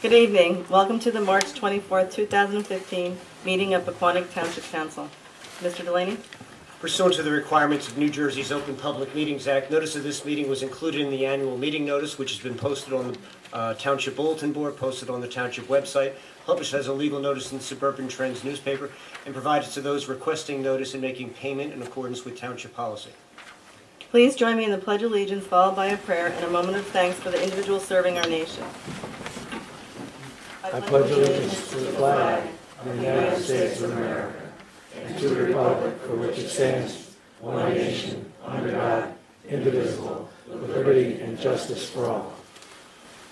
Good evening. Welcome to the March 24th, 2015 meeting of Pequannock Township Council. Mr. Delaney? Pursuant to the requirements of New Jersey's Open Public Meetings Act, notice of this meeting was included in the annual meeting notice, which has been posted on the Township Bulletin Board, posted on the Township website, published as a legal notice in the Suburban Trends newspaper, and provided to those requesting notice and making payment in accordance with Township policy. Please join me in the Pledge of Allegiance, followed by a prayer and a moment of thanks for the individuals serving our nation. I pledge allegiance to the flag of the United States of America and to the republic for which it stands, one nation, under God, indivisible, with liberty and justice for all.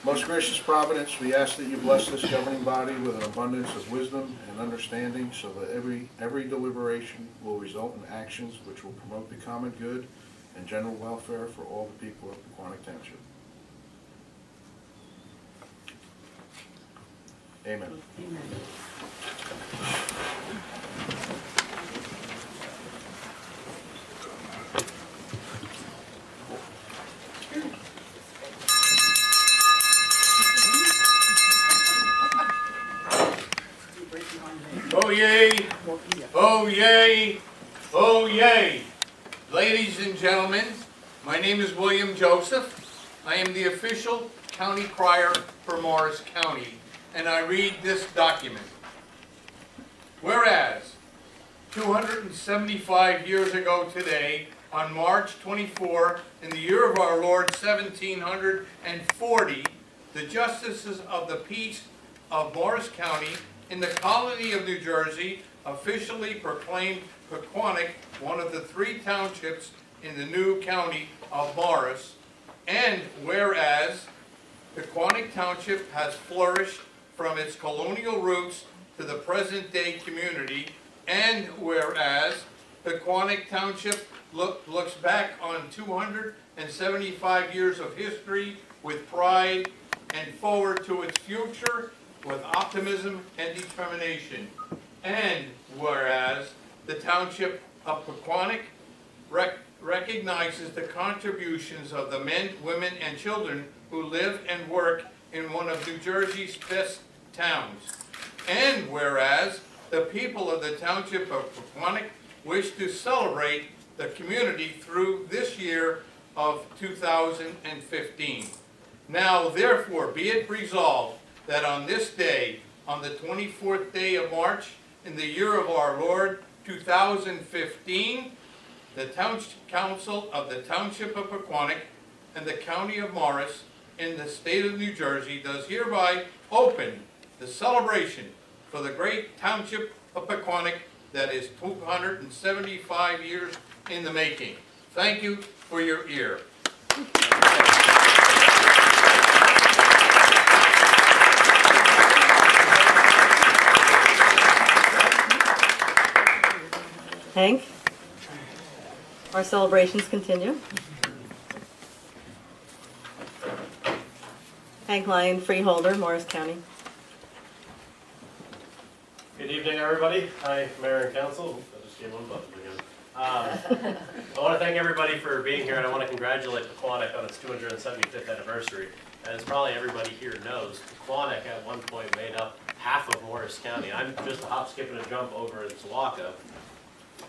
Most gracious Providence, we ask that you bless this governing body with an abundance of wisdom and understanding so that every deliberation will result in actions which will promote the common good and general welfare for all the people of Pequannock Township. Amen. Oh yay, oh yay, oh yay. Ladies and gentlemen, my name is William Joseph. I am the official county crier for Morris County, and I read this document. Whereas, 275 years ago today, on March 24, in the year of our Lord 1740, the justices of the peace of Morris County in the colony of New Jersey officially proclaimed Pequannock one of the 3 townships in the new county of Morris, and whereas Pequannock Township has flourished from its colonial roots to the present-day community, and whereas Pequannock Township looks back on 275 years of history with pride and forward to its future with optimism and determination. And whereas the Township of Pequannock recognizes the contributions of the men, women, and children who live and work in one of New Jersey's best towns. And whereas the people of the Township of Pequannock wish to celebrate the community through this year of 2015. Now therefore be it resolved that on this day, on the 24th day of March, in the year of our Lord 2015, the Township Council of the Township of Pequannock and the County of Morris in the state of New Jersey does hereby open the celebration for the great Township of Pequannock that is 275 years in the making. Thank you for your ear. Hank? Our celebrations continue. Hank Lyon, freeholder, Morris County. Good evening, everybody. Hi, Mayor and Council. I just gave one button again. I want to thank everybody for being here, and I want to congratulate Pequannock on its 275th anniversary. As probably everybody here knows, Pequannock at one point made up half of Morris County. I'm just a hop, skip, and a jump over in Sawaka,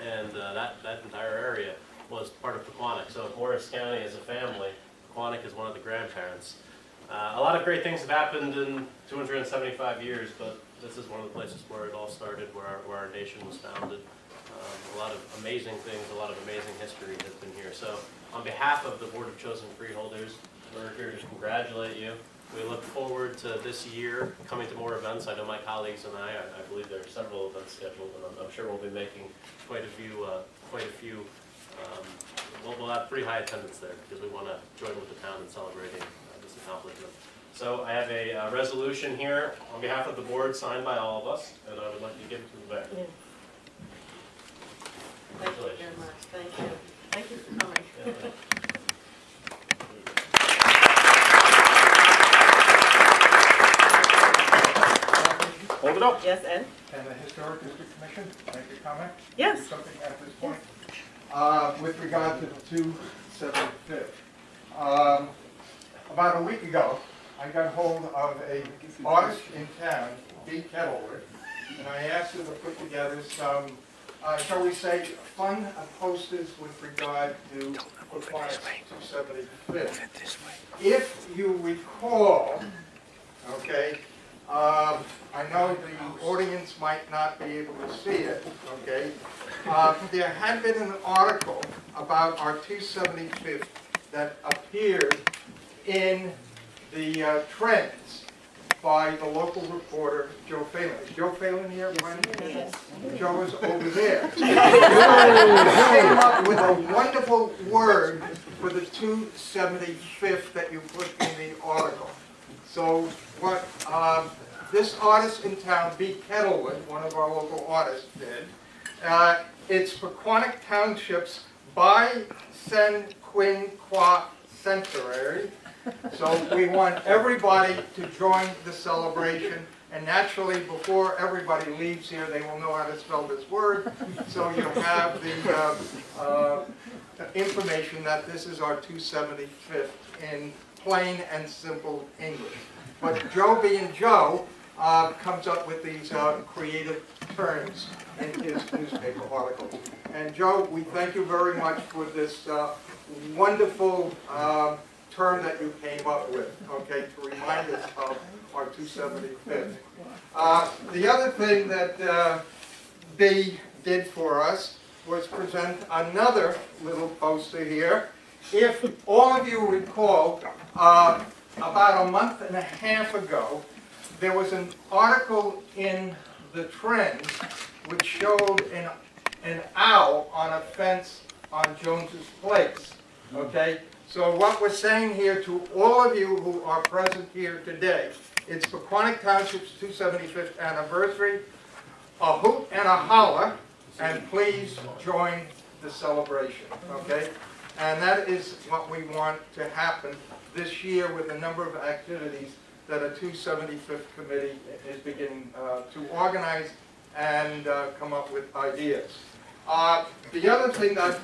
and that entire area was part of Pequannock. So Morris County as a family, Pequannock is one of the grandparents. A lot of great things have happened in 275 years, but this is one of the places where it all started, where our nation was founded. A lot of amazing things, a lot of amazing history has been here. So on behalf of the Board of Chosen Freeholders, we're here to congratulate you. We look forward to this year coming to more events. I know my colleagues and I believe there are several events scheduled, and I'm sure we'll be making quite a few. We'll have pretty high attendance there because we want to join with the town in celebrating this accomplishment. So I have a resolution here on behalf of the board signed by all of us, and I would like to give it to the mayor. Yeah. Thank you very much. Thank you. Thank you for coming. Yeah, Hold it up. Yes, Ed? And the Historic District Commission, make a comment? Yes. Do something at this point? With regard to the 275th. About a week ago, I got hold of a artist in town, Dee Kettlewood, and I asked her to put together some, shall we say, fun posters with regard to Pequannock's 275th. If you recall, okay, I know the audience might not be able to see it, okay? There had been an article about our 275th that appeared in the Trends by the local reporter, Joe Phelan. Is Joe Phelan here, Brian? Yes. Joe is over there. He came up with a wonderful word for the 275th that you put in the article. So what this artist in town, B. Kettlewood, one of our local artists, did, it's Pequannock Township's bicentennial So we want everybody to join the celebration. And naturally, before everybody leaves here, they will know how to spell this word. So you have the information that this is our 275th in plain and simple English. But Joe being Joe comes up with these creative terms in his newspaper article. And Joe, we thank you very much for this wonderful term that you came up with, okay, to remind us of our 275th. The other thing that B did for us was present another little poster here. If all of you recall, about a month and a half ago, there was an article in the Trends which showed an owl on a fence on Jones's Place, okay? So what we're saying here to all of you who are present here today, it's Pequannock Township's 275th anniversary, a hoot and a holler, and please join the celebration, okay? And that is what we want to happen this year with a number of activities that a 275th committee is beginning to organize and come up with ideas. The other thing that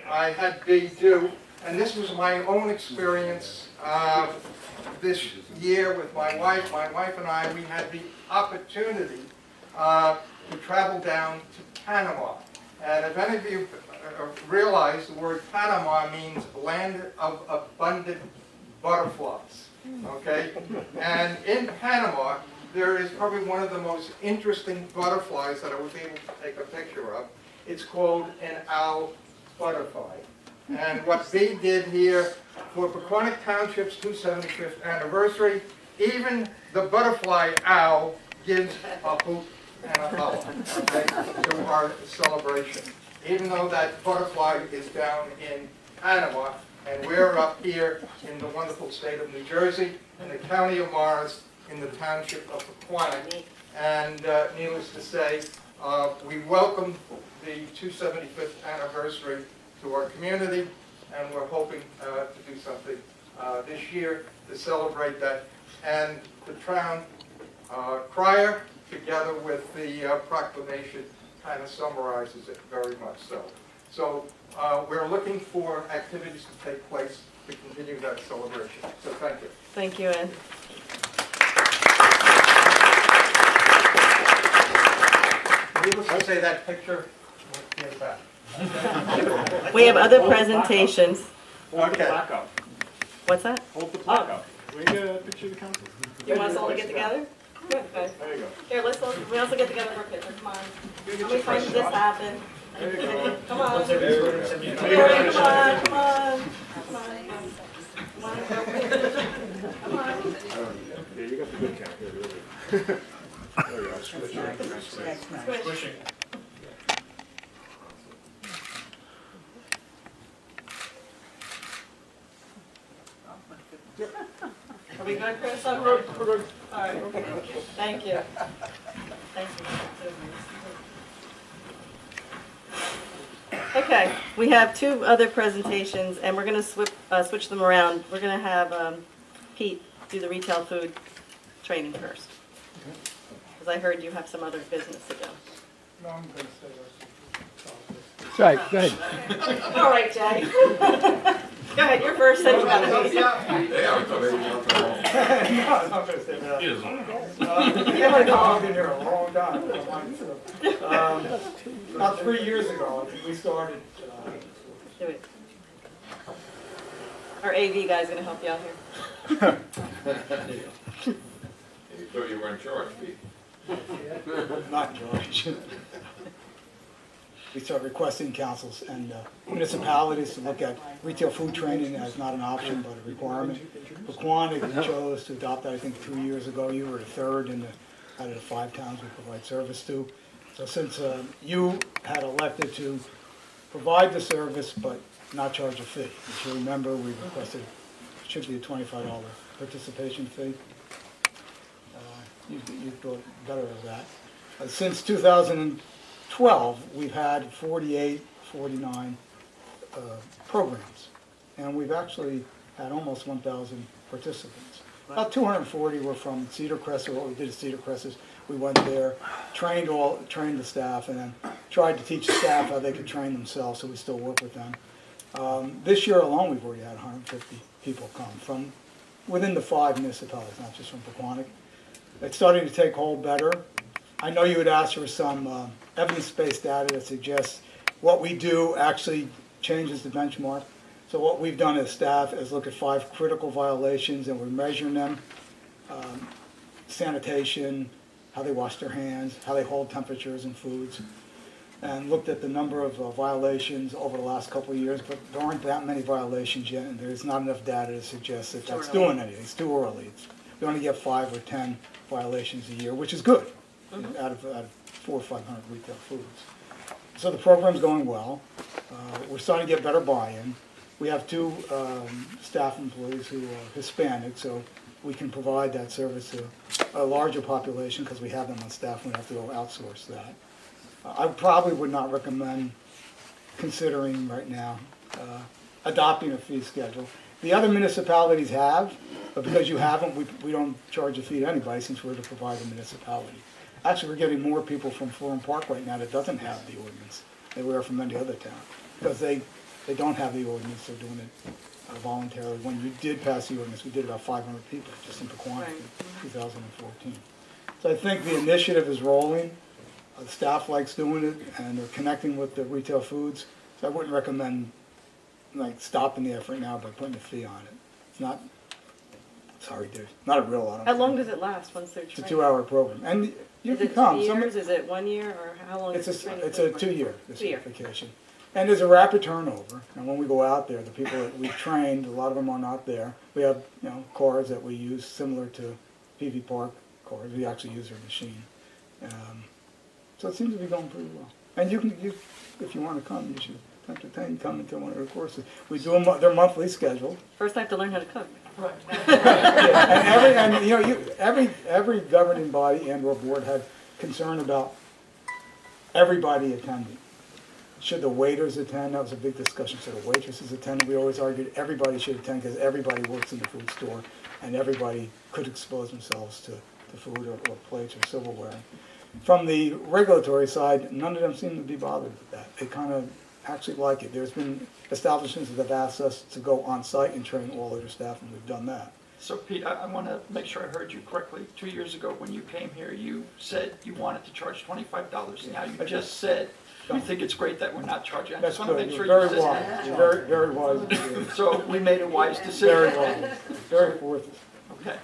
I had B do, and this was my own experience this year with my wife. My wife and I, we had the opportunity to travel down to Panama. And if any of you realize, the word Panama means land of abundant butterflies, okay? And in Panama, there is probably one of the most interesting butterflies that I was able to take a picture of. It's called an owl butterfly. And what B did here for Pequannock Township's 275th anniversary, even the butterfly owl gives a hoot and a holler, okay, to our celebration. Even though that butterfly is down in Panama, and we're up here in the wonderful state of New Jersey, in the county of Morris, in the township of Pequannock. And needless to say, we welcome the 275th anniversary to our community, and we're hoping to do something this year to celebrate that. And the town crier, together with the proclamation, kind of summarizes it very much so. So we're looking for activities to take place to continue that celebration. So thank you. Thank you, Ed. Needless to say, that picture will get back. We have other presentations. Okay. What's that? Hold the plaque up. Can we get a picture of the council? You want us all to get together? Good, okay. There you go. Here, we also get together for a picture, come on. How many times did this happen? There you go. Come on. There you go. Come on, come on. Come on. Come on, go. Come on. Yeah, you got the good count here, really. There you go. Squish. Are we good, Chris? We're good. All right. Thank you. Thank you. Okay, we have two other presentations, and we're going to switch them around. We're going to have Pete do the retail food training first, because I heard you have some other business to do. No, I'm going to say That's right, go ahead. All right, Jay. Go ahead, you're first. Then you got to I'm not gonna say that. Yeah, I know, I've been here a long time. About 3 years ago, I think we started, Do it. Our AV guy's gonna help you out here. You thought you were in charge, Pete. not George. We start requesting councils and municipalities to look at retail food training as not an option, but a requirement. Pequannock chose to adopt that, I think, 2 years ago. You were the third out of the 5 towns we provide service to. So since you had elected to provide the service but not charge a fee, if you remember, we requested, it should be a $25 participation fee. You thought better of that. Since 2012, we've had 48, 49 programs, and we've actually had almost 1,000 participants. About 240 were from Cedar Crest, or what we did at Cedar Crest is we went there, trained the staff, and then tried to teach the staff how they could train themselves, so we still work with them. This year alone, we've already had 150 people come from within the 5 municipalities, not just from Pequannock. It's starting to take hold better. I know you had asked for some evidence-based data that suggests what we do actually changes the benchmark. So what we've done as staff is look at 5 critical violations, and we're measuring them. Sanitation, how they wash their hands, how they hold temperatures in foods, and looked at the number of violations over the last couple of years, but there aren't that many violations yet, and there's not enough data to suggest that that's doing anything. It's too early. We only get 5 or 10 violations a year, which is good, out of 400 or 500 retail foods. So the program's going well. We're starting to get better buy-in. We have 2 staff employees who are Hispanic, so we can provide that service to a larger population because we have them on staff and we have to go outsource that. I probably would not recommend considering right now adopting a fee schedule. The other municipalities have, but because you haven't, we don't charge a fee to anybody since we're the provider municipality. Actually, we're getting more people from Florham Park right now that doesn't have the ordinance than we are from any other town because they don't have the ordinance. They're doing it voluntarily. When you did pass the ordinance, we did about 500 people just in Pequannock in 2014. So I think the initiative is rolling. The staff likes doing it, and they're connecting with the retail foods. So I wouldn't recommend like stopping the effort now by putting a fee on it. It's not. Sorry, dude. Not a real lot. How long does it last once they're It's a trained? 2-hour program, and you Is can it come. 2 Some- years? Is it 1 year, or how long is the training? It's a for? 2-year 2-year. certification. And there's a rapid turnover. And when we go out there, the people that we've trained, a lot of them are not there. We have, cars that we use similar to PV Park cars. We actually use their machine. So it seems to be going pretty well. And if you want to come, you should entertain coming to one of the courses. We do them, they're monthly scheduled. First I have to learn how to cook. Every governing body and/or board had concern about everybody attending. Should the waiters attend? That was a big discussion. Should the waitresses attend? We always argued everybody should attend because everybody works in the food store and everybody could expose themselves to food or plates or silverware. From the regulatory side, none of them seem to be bothered with that. They kind of actually like it. There's been establishments that have asked us to go on site and train all of their staff, and we've done that. So Pete, I want to make sure I heard you correctly. 2 years ago when you came here, you said you wanted to charge $25. Now you just said you think it's great that we're not charging. I That's just want to good. make sure You're you very said wise. that. You're very, very wise. So we made a wise Very decision. wise. Very forth. Okay.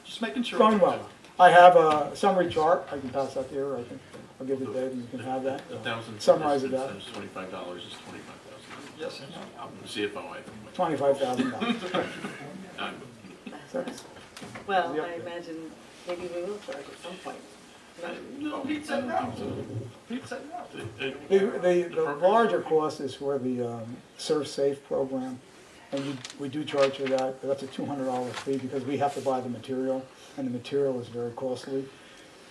Just making sure. Going well. I have a summary chart. I can pass that here. I think I'll give it to Dave and you can have that. 1,000 Summarize it out. times $25 is $25,000. Yes, I know. I'm the CFO. $25,000. Well, Yep. I imagine maybe we will charge at some point. No, Pete said no. Pete said no. The larger cost is for the Serve Safe program, and we do charge for that. But that's a $200 fee because we have to buy the material, and the material is very costly.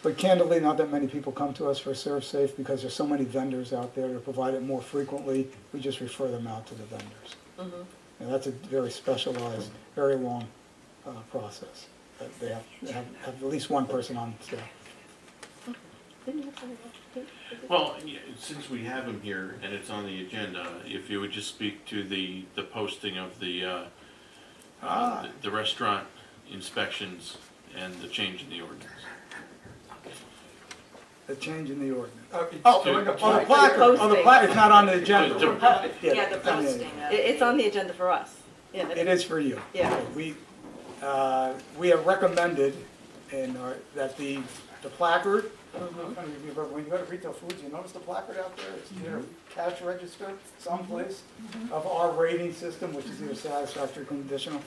But candidly, not that many people come to us for Serve Safe because there's so many vendors out there to provide it more frequently. We just refer them out to the vendors. And that's a very specialized, very long process. They have at least one person on staff. Didn't you have something else? Well, yeah, since we have him here and it's on the agenda, if you would just speak to the posting of the the restaurant inspections and the change in the ordinance. The change in the ordinance. Oh, Oh, doing a on the plaque. placard, on the Posting. placard, it's not on the agenda. Yeah, the posting. It's on the agenda for us. Yeah, It is for you. Yeah. We have recommended that the placard, when you go to retail foods, you notice the placard out there? It's either cash register someplace of our rating system, which is either satisfactory or conditional.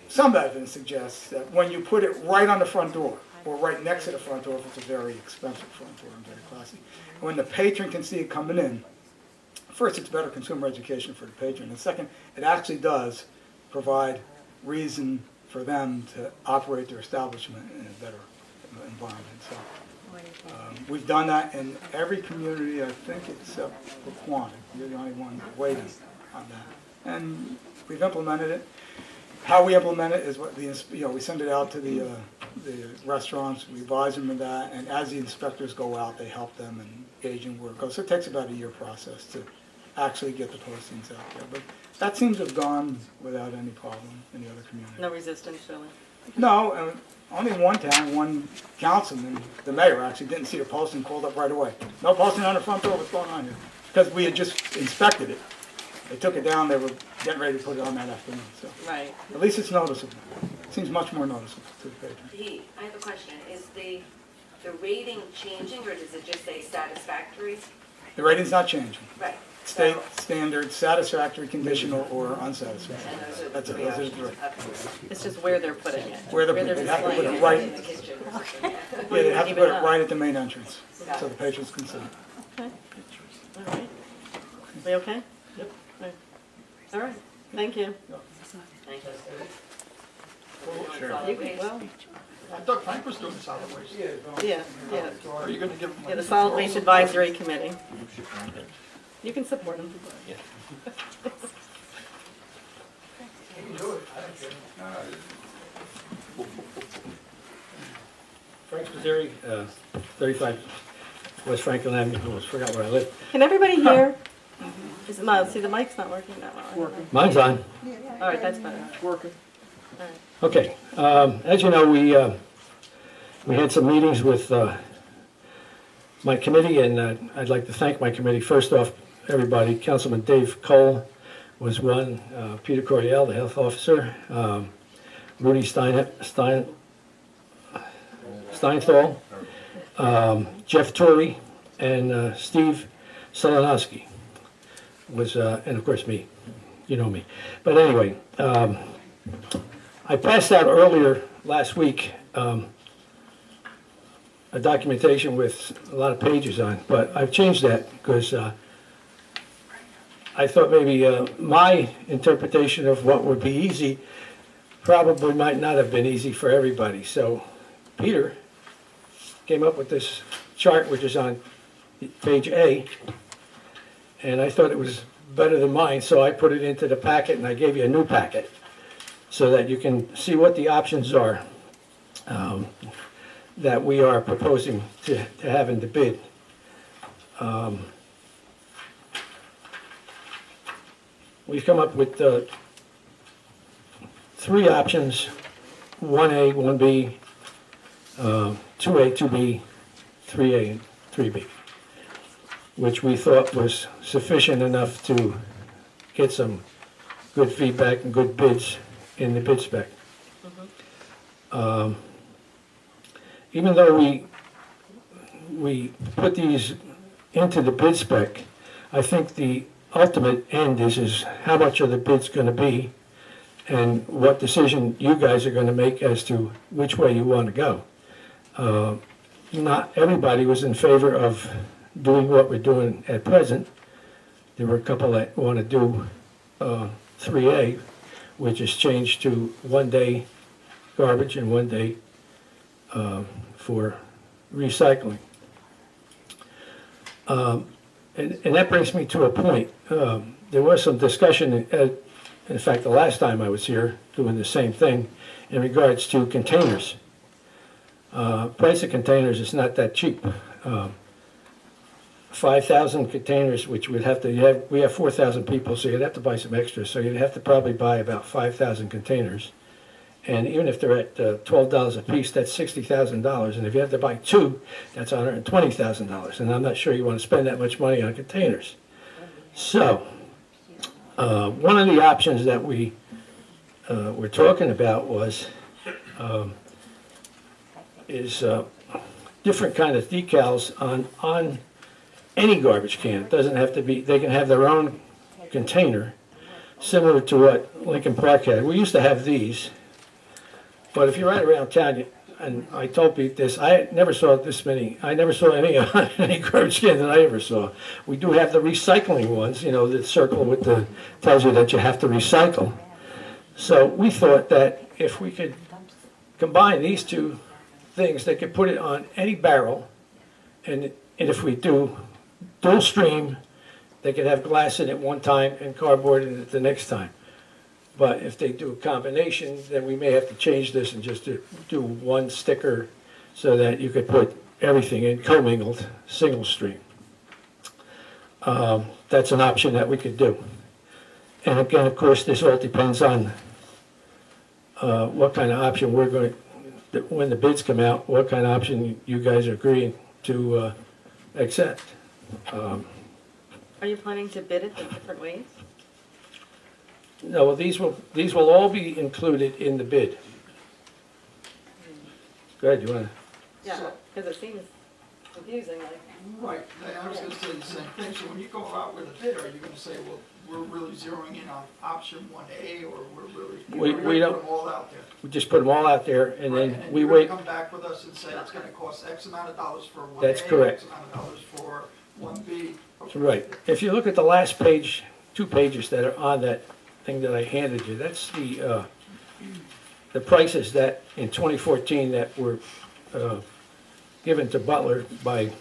Some evidence suggests that when you put it right on the front door, or right next to the front door, if it's a very expensive front door and very classy, when the patron can see it coming in, first, it's better consumer education for the patron, and second, it actually does provide reason for them to operate their establishment in a better environment. So we've done that in every community, I think, except Pequannock. You're the only one waiting on that, and we've implemented it. How we implement it is we send it out to the restaurants, we advise them of that, and as the inspectors go out, they help them and engage in work. So it takes about a year process to actually get the postings out there. But that seems to have gone without any problem in the other communities. No resistance, really. No, only in one town, one councilman, the mayor actually didn't see the posting, called up right away. No posting on the front door, what's going on here? Because we had just inspected it. They took it down, they were getting ready to put it on that afternoon, so. Right. At least it's noticeable. It seems much more noticeable to the patron. Pete, I have a question. Is the rating changing, or does it just say satisfactory? The rating's not changing. Right. State So- standard, satisfactory, conditional, or unsatisfactory. And those are That's the it. three Those are the options. three. Okay. It's just where they're putting it. Where they're they're putting it. They have to put displaying it right, In the kitchen or something, yeah. yeah, they have to Even put it up. right at the main entrance, so the patrons can see it. Okay. All right. We okay? Yep. All right. Thank you. Thank you. Sure. You can, well, I thought Frank was doing solid waste. yeah, yeah. Are you gonna give him? Yeah, the Solid Waste Advisory Committee. You can support them. Frank Spazeri, 35 West Franklin Avenue, I almost forgot where I live. Can everybody hear? See, the mic's not working that well. Mine's on. All right, that's better. Working. Okay, as you know, we had some meetings with my committee, and I'd like to thank my committee. First off, everybody, Councilman Dave Cole was one, Peter Coriel, the health officer, Rudy Steinthal, Jeff Torrey, and Steve Solanowski was, and of course me, you know me. But anyway, I passed out earlier last week a documentation with a lot of pages on, but I've changed that because I thought maybe my interpretation of what would be easy probably might not have been easy for everybody. So Peter came up with this chart, which is on page A, and I thought it was better than mine, so I put it into the packet, and I gave you a new packet so that you can see what the options are that we are proposing to have in the bid. We've come up with 3 options, 1A, 1B, 2A, 2B, 3A, and 3B, which we thought was sufficient enough to get some good feedback and good bids in the bid spec. Even though we put these into the bid spec, I think the ultimate end is how much are the bids going to be and what decision you guys are going to make as to which way you want to go. Not everybody was in favor of doing what we're doing at present. There were a couple that want to do 3A, which is changed to 1 day garbage and 1 day for recycling. And that brings me to a point. There was some discussion, in fact, the last time I was here, doing the same thing, in regards to containers. Price of containers is not that cheap. 5,000 containers, which we'd have to, we have 4,000 people, so you'd have to buy some extras, so you'd have to probably buy about 5,000 containers. And even if they're at $12 a piece, that's $60,000, and if you have to buy two, that's $120,000, and I'm not sure you want to spend that much money on containers. So, one of the options that we were talking about was, different kind of decals on any garbage can. It doesn't have to be, they can have their own container, similar to what Lincoln Park had. We used to have these, but if you ride around town, and I told Pete this, I never saw this many, I never saw any any garbage can that I ever saw. We do have the recycling ones, you know, the circle with the, tells you that you have to recycle. So we thought that if we could combine these two things, they could put it on any barrel, and if we do dual stream, they could have glass in it one time and cardboard in it the next time. But if they do a combination, then we may have to change this and just do one sticker so that you could put everything in commingled, single stream. That's an option that we could do. And again, of course, this all depends on what kind of option we're going to, when the bids come out, what kind of option you guys are agreeing to accept. Are you planning to bid it in different ways? No, well, these will all be included in the bid. Go ahead, you want to? Yeah, because it seems confusing, like. Right, I was gonna say the same thing, so when you go out with a bid, are you gonna say, well, we're really zeroing in on option 1A, or we're really, We don't- put them all out there? We just put them all out there, and Right, then we you're wait. gonna come back with us and say it's gonna cost X amount of dollars for 1A. That's correct. X amount of dollars for 1B. Okay. Right. If you look at the last page, 2 pages that are on that thing that I handed you, that's the prices that in 2014 that were given to Butler by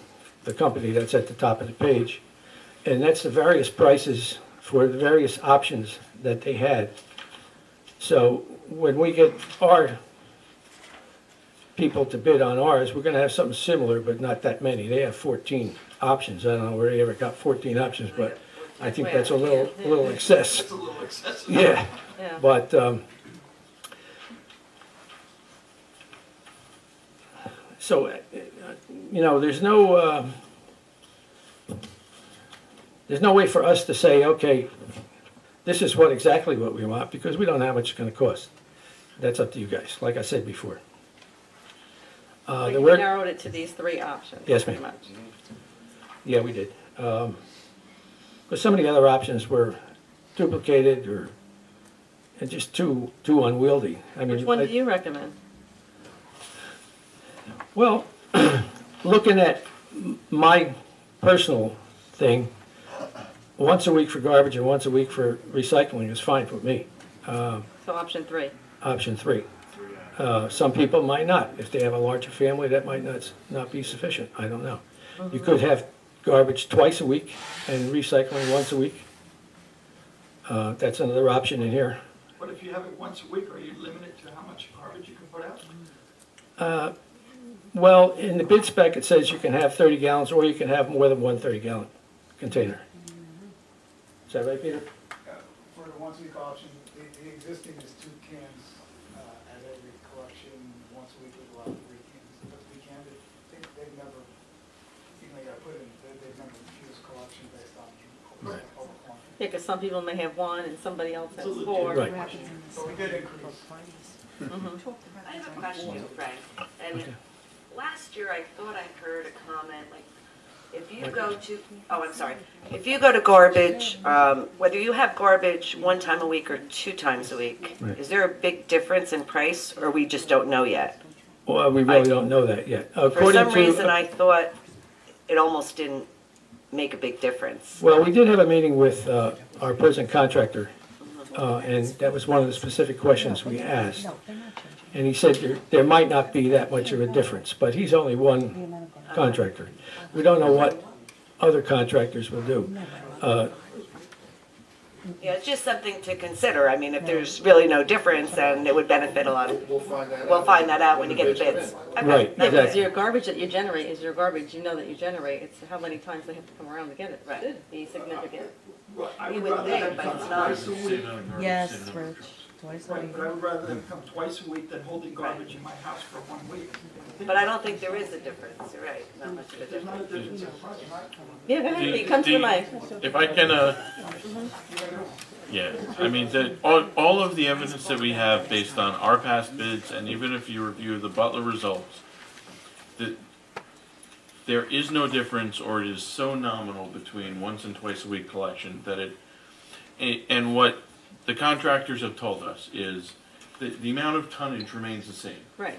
the company that's at the top of the page. And that's the various prices for the various options that they had. So when we get our people to bid on ours, we're gonna have something similar, but not that many. They have 14 options. I don't know where they ever got 14 options, but I think that's a little excess. It's a little excessive. Yeah, Yeah. but, so, you know, there's no way for us to say, okay, this is exactly what we want, because we don't know how much it's gonna cost. That's up to you guys, like I said before. So The you word, narrowed it to these 3 options? Yes, pretty ma'am. much. yeah, we did. But some of the other options were duplicated or, and just too unwieldy. I mean, Which one do you recommend? Well, looking at my personal thing, once a week for garbage and once a week for recycling is fine for me. So option 3. Option 3. Some people might not. If they have a larger family, that might not be sufficient. I don't know. You could have garbage twice a week and recycling once a week. That's another option in here. But if you have it once a week, are you limited to how much garbage you can put out? Well, in the bid spec, it says you can have 30 gallons or you can have more than one 30-gallon container. Is that right, Peter? For the once-a-week option, the existing is 2 cans at every collection. Once a week would allow 3 cans. But we can, they've never, even though you gotta put in, they've never refused collection based on over quantity. Yeah, because some people may have 1 and somebody else has 4. Right. So we did increase. I have a question, Frank. And last year, I thought I heard a comment, like, if you go to, if you go to garbage, whether you have garbage 1 time a week or 2 times a week, Right. is there a big difference in price, or we just don't know yet? Well, we really don't know that yet. For some reason, I thought it almost didn't make a big difference. Well, we did have a meeting with our present contractor, and that was one of the specific questions we asked. And he said there might not be that much of a difference, but he's only one contractor. We don't know what other contractors will do. Yeah, it's just something to consider. I mean, if there's really no difference, then it would benefit a lot of, We'll find that out. we'll find that out when you get the bids. Okay. Right, Yeah, because exactly. your garbage that you generate is your garbage, you know that you generate, it's how many times they have to come around to get it. Right. Should be significant. I You would would rather think, them but come it's not. twice a week. Same amount of garbage, Yes, same amount of Rich, trucks. twice a Right, week. but I would rather them come twice a week than holding garbage in my house for 1 week. But I don't think there is a difference, you're right, not much of a There's not a difference. difference in price. Yeah, go ahead, you come to the mic. If I can, yeah, I mean, all of the evidence that we have based on our past bids, and even if you review the Butler results, that there is no difference, or it is so nominal between once and twice a week collection that and what the contractors have told us is that the amount of tonnage remains the same. Right.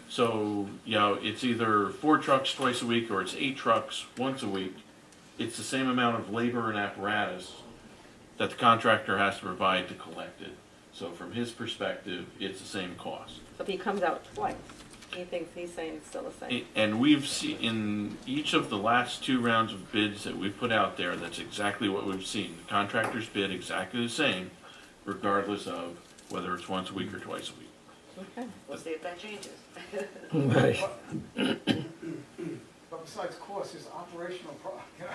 So, it's either 4 trucks twice a week or it's 8 trucks once a week. It's the same amount of labor and apparatus that the contractor has to provide to collect it. So from his perspective, it's the same cost. So if he comes out twice, he's saying it's still the same. And we've seen, in each of the last 2 rounds of bids that we've put out there, that's exactly what we've seen. The contractors bid exactly the same, regardless of whether it's once a week or twice a week. Okay. We'll see if that changes. Right. But besides cost, there's operational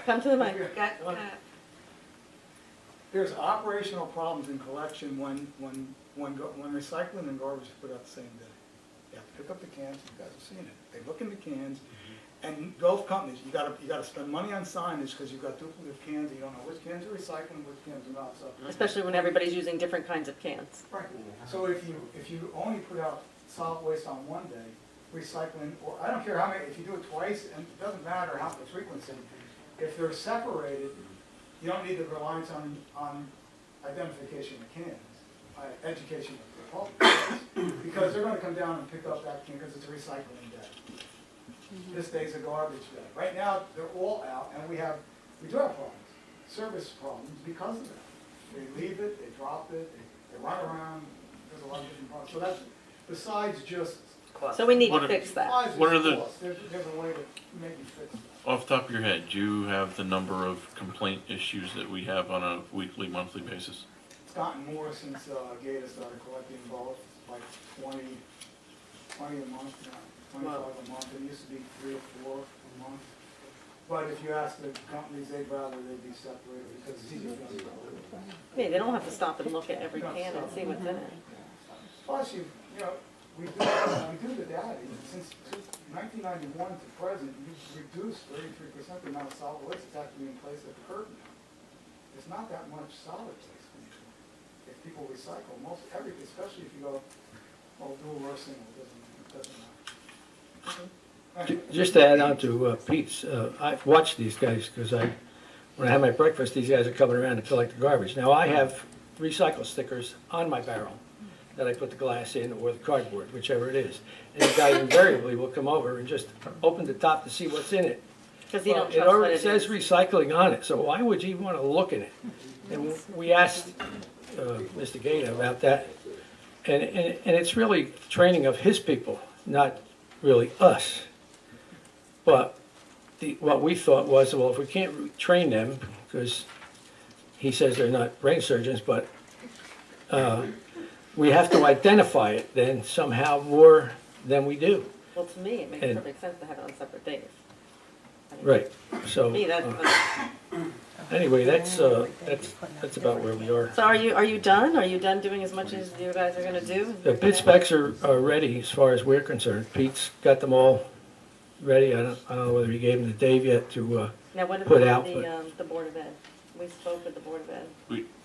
Come to the mic. There's operational problems in collection when recycling and garbage is put out the same day. You have to pick up the cans, you guys have seen it. They look in the cans, and both companies, you gotta spend money on signage because you've got duplicate cans, and you don't know which cans are recycling, which cans are not, so. Especially when everybody's using different kinds of cans. Right, so if you only put out solid waste on one day, recycling, or I don't care how many, if you do it twice, and it doesn't matter how the frequency, if they're separated, you don't need the reliance on identification of cans, education of the public, because they're gonna come down and pick up that can, because it's a recycling day. This day's a garbage day. Right now, they're all out, and we do have problems, service problems because of that. They leave it, they drop it, they run around, there's a lot of different problems. So that's, besides just, So we need to What- fix that. besides What are just the- cost, there's a way to maybe fix that. Off the top of your head, do you have the number of complaint issues that we have on a weekly, monthly basis? It's gotten more since Gata started collecting both, like 20 a month now, 25 a month. It used to be 3 or 4 a month. But if you ask the companies, they'd rather they be separated because it's easier for them to do. Yeah, they don't have to stop and look at every can and see what's in it. Plus, we do the data. Since 1991 to present, you've reduced 33% the amount of solid waste that's actually in place at the curb now. There's not that much solid waste anymore. If people recycle, everything, especially if you go, dual roasting, it doesn't matter. Just to add on to Pete's, I've watched these guys because when I have my breakfast, these guys are coming around to collect the garbage. Now, I have recycle stickers on my barrel that I put the glass in or the cardboard, whichever it is. And the guy invariably will come over and just open the top to see what's in it. Because you don't It trust what already it says is. recycling on it, so why would you want to look in it? And we asked Mr. Gata about that, and it's really training of his people, not really us. But what we thought was, well, if we can't train them, because he says they're not brain surgeons, but we have to identify it then somehow more than we do. Well, to me, it makes And- perfect sense to have it on separate days. I mean, Right, so, To me, anyway, that's about where we are. So are you done? Are you done doing as much as you guys are gonna do? The bid specs are ready as far as we're concerned. Pete's got them all ready. I don't know whether he gave them to Dave yet to, Now, what put about out, the Board of Ed? We spoke with the Board of Ed.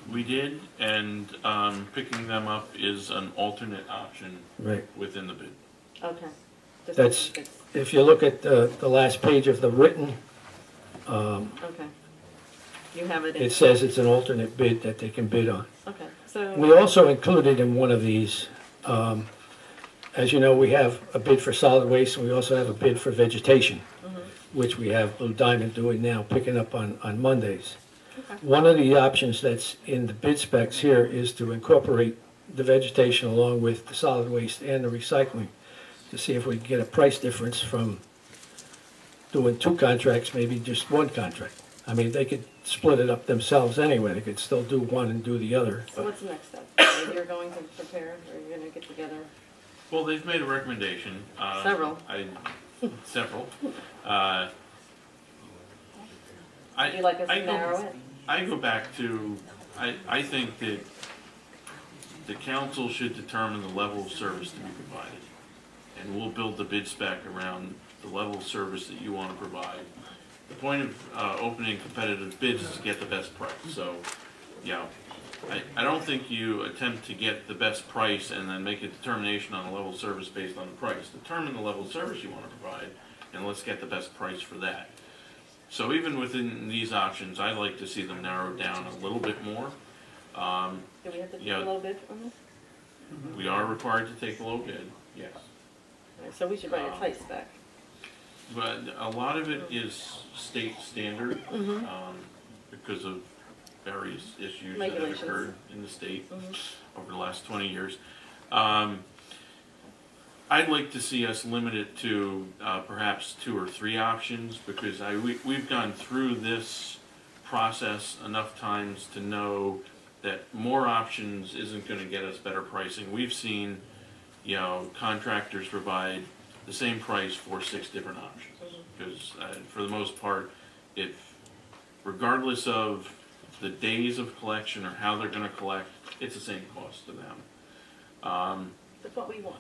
We did, and picking them up is an alternate option right. within the bid. Okay. Just- That's, if you look at the last page of the written, Okay. You have it in. it says it's an alternate bid that they can bid on. Okay, so. We also included in one of these, as you know, we have a bid for solid waste, and we also have a bid for vegetation, which we have Blue Diamond doing now, picking up on Mondays. Okay. One of the options that's in the bid specs here is to incorporate the vegetation along with the solid waste and the recycling, to see if we can get a price difference from doing 2 contracts, maybe just 1 contract. I mean, they could split it up themselves anyway, they could still do one and do the other. So but- what's the next step? You're going to prepare, or you're gonna get together? Well, they've made a recommendation. Several. Several. Would you like us I to go- narrow it? I go back to, I think that the council should determine the level of service to be provided. And we'll build the bid spec around the level of service that you want to provide. The point of opening competitive bids is to get the best price. So, you know, I don't think you attempt to get the best price and then make a determination on the level of service based on the price. Determine the level of service you want to provide, and let's get the best price for that. So even within these options, I'd like to see them narrowed down a little bit more. Do we have to take Yeah. a little bit on this? We are required to take a low bid, yes. All right, so we should write a price spec. But a lot of it is state standard, because of various issues that have Regulations. occurred in the state Mhm. over the last 20 years. I'd like to see us limit it to perhaps 2 or 3 options, because we've gone through this process enough times to know that more options isn't going to get us better pricing. We've seen, contractors provide the same price for 6 different options, because for the most part, regardless of the days of collection or how they're going to collect, it's the same cost to them. That's what we want.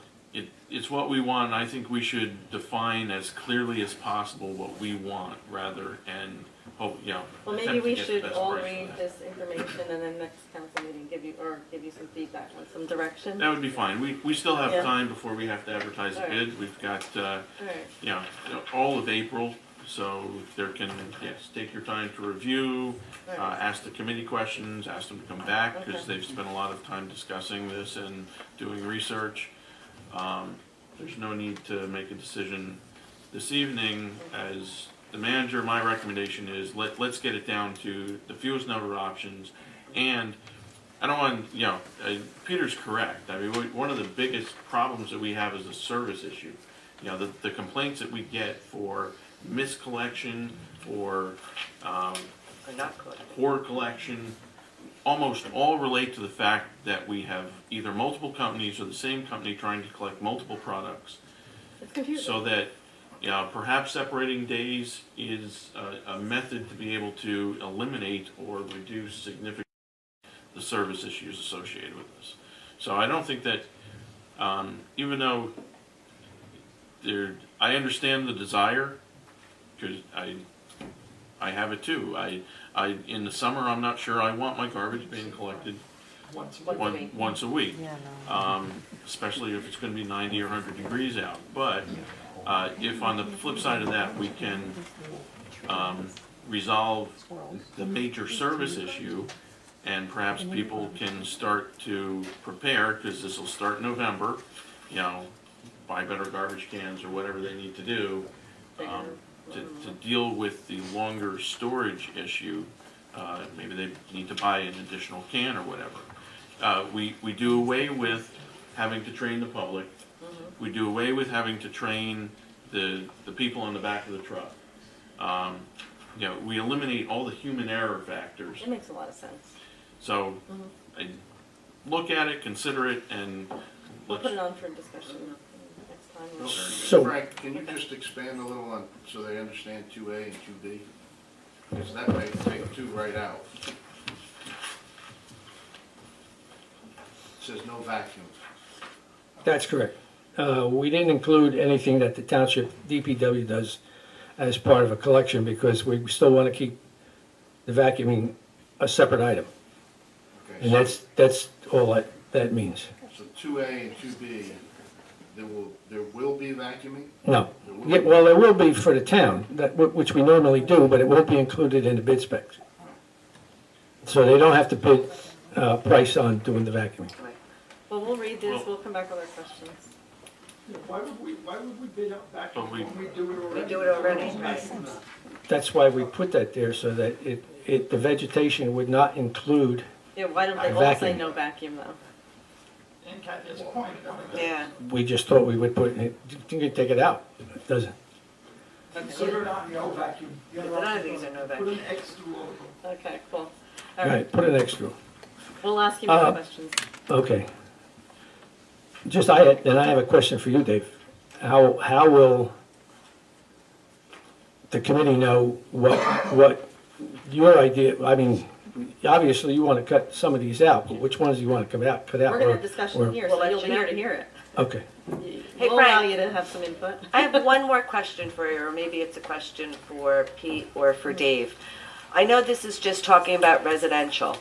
It's what we want, and I think we should define as clearly as possible what we want, rather, and hope, Well, maybe attempt to we get the should best all price for read that. this information and then next council meeting give you some feedback on some direction. That would be fine. We still have Yeah. time before we have to advertise the All right. bid. We've got, All right. all of April, so there can, yes, take your time to review, All right. ask the committee questions, ask them to come back, because Okay. they've spent a lot of time discussing this and doing research. There's no need to make a decision this evening. As the manager, my recommendation is let's get it down to the fewest number of options. And I don't want, Peter's correct. I mean, one of the biggest problems that we have is a service issue. The complaints that we get for miscollection or Or not collected. poor collection almost all relate to the fact that we have either multiple companies or the same company trying to collect multiple products. It's confusing. So that, perhaps separating days is a method to be able to eliminate or reduce significantly the service issues associated with this. So I don't think that, even though I understand the desire, because I have it too. In the summer, I'm not sure I want my garbage being collected Once once a week. Especially if it's gonna be 90 or 100 degrees out. But, if on the flip side of that, we can, resolve the major service issue, and perhaps people can start to prepare, because this will start in November, buy better garbage cans or whatever they need to do, to deal with the longer storage issue. Maybe they need to buy an additional can or whatever. We do away with having to train the public. We do away with having to train the people on the back of the truck. We eliminate all the human error factors. It makes a lot of sense. So, I look at it, consider it, and We'll let's. put it on for discussion next time. So- Frank, can you just expand a little on, so they understand 2A and 2B? Because that may take 2 right out. It says no vacuum. That's correct. We didn't include anything that the township DPW does as part of a collection because we still want to keep the vacuuming a separate item. Okay, And that's all that means. so 2A and 2B, there will be vacuuming? No. There will Yeah, be- well, there will be for the town, which we normally do, but it won't be included in the bid specs. So they don't have to bid price on doing the vacuuming. Right. Well, we'll read this, we'll come back with our questions. Why would we bid up back But we- when we do it already? We do it already, right. That's why we put that there, so that the vegetation would not include, Yeah, why don't they all say Vacuum. no vacuum though? And Kathy has a point. Yeah. we just thought we would put it, you can take it out. It doesn't. Consider it on the old vacuum. The other None of option, these are no Put vacuum. an X through all of them. Okay, cool. All Right, right, put an extra. we'll ask you more Uh, questions. Okay. Then I have a question for you, Dave. How will the committee know what your idea, I mean, obviously you want to cut some of these out, but which ones do you want to cut out? We're gonna or- have discussion or- here, We'll so let you'll you be know. here to hear it. Okay. Hey, We'll allow Frank. you to have some input. I have one more question for you, or maybe it's a question for Pete or for Dave. I know this is just talking about residential.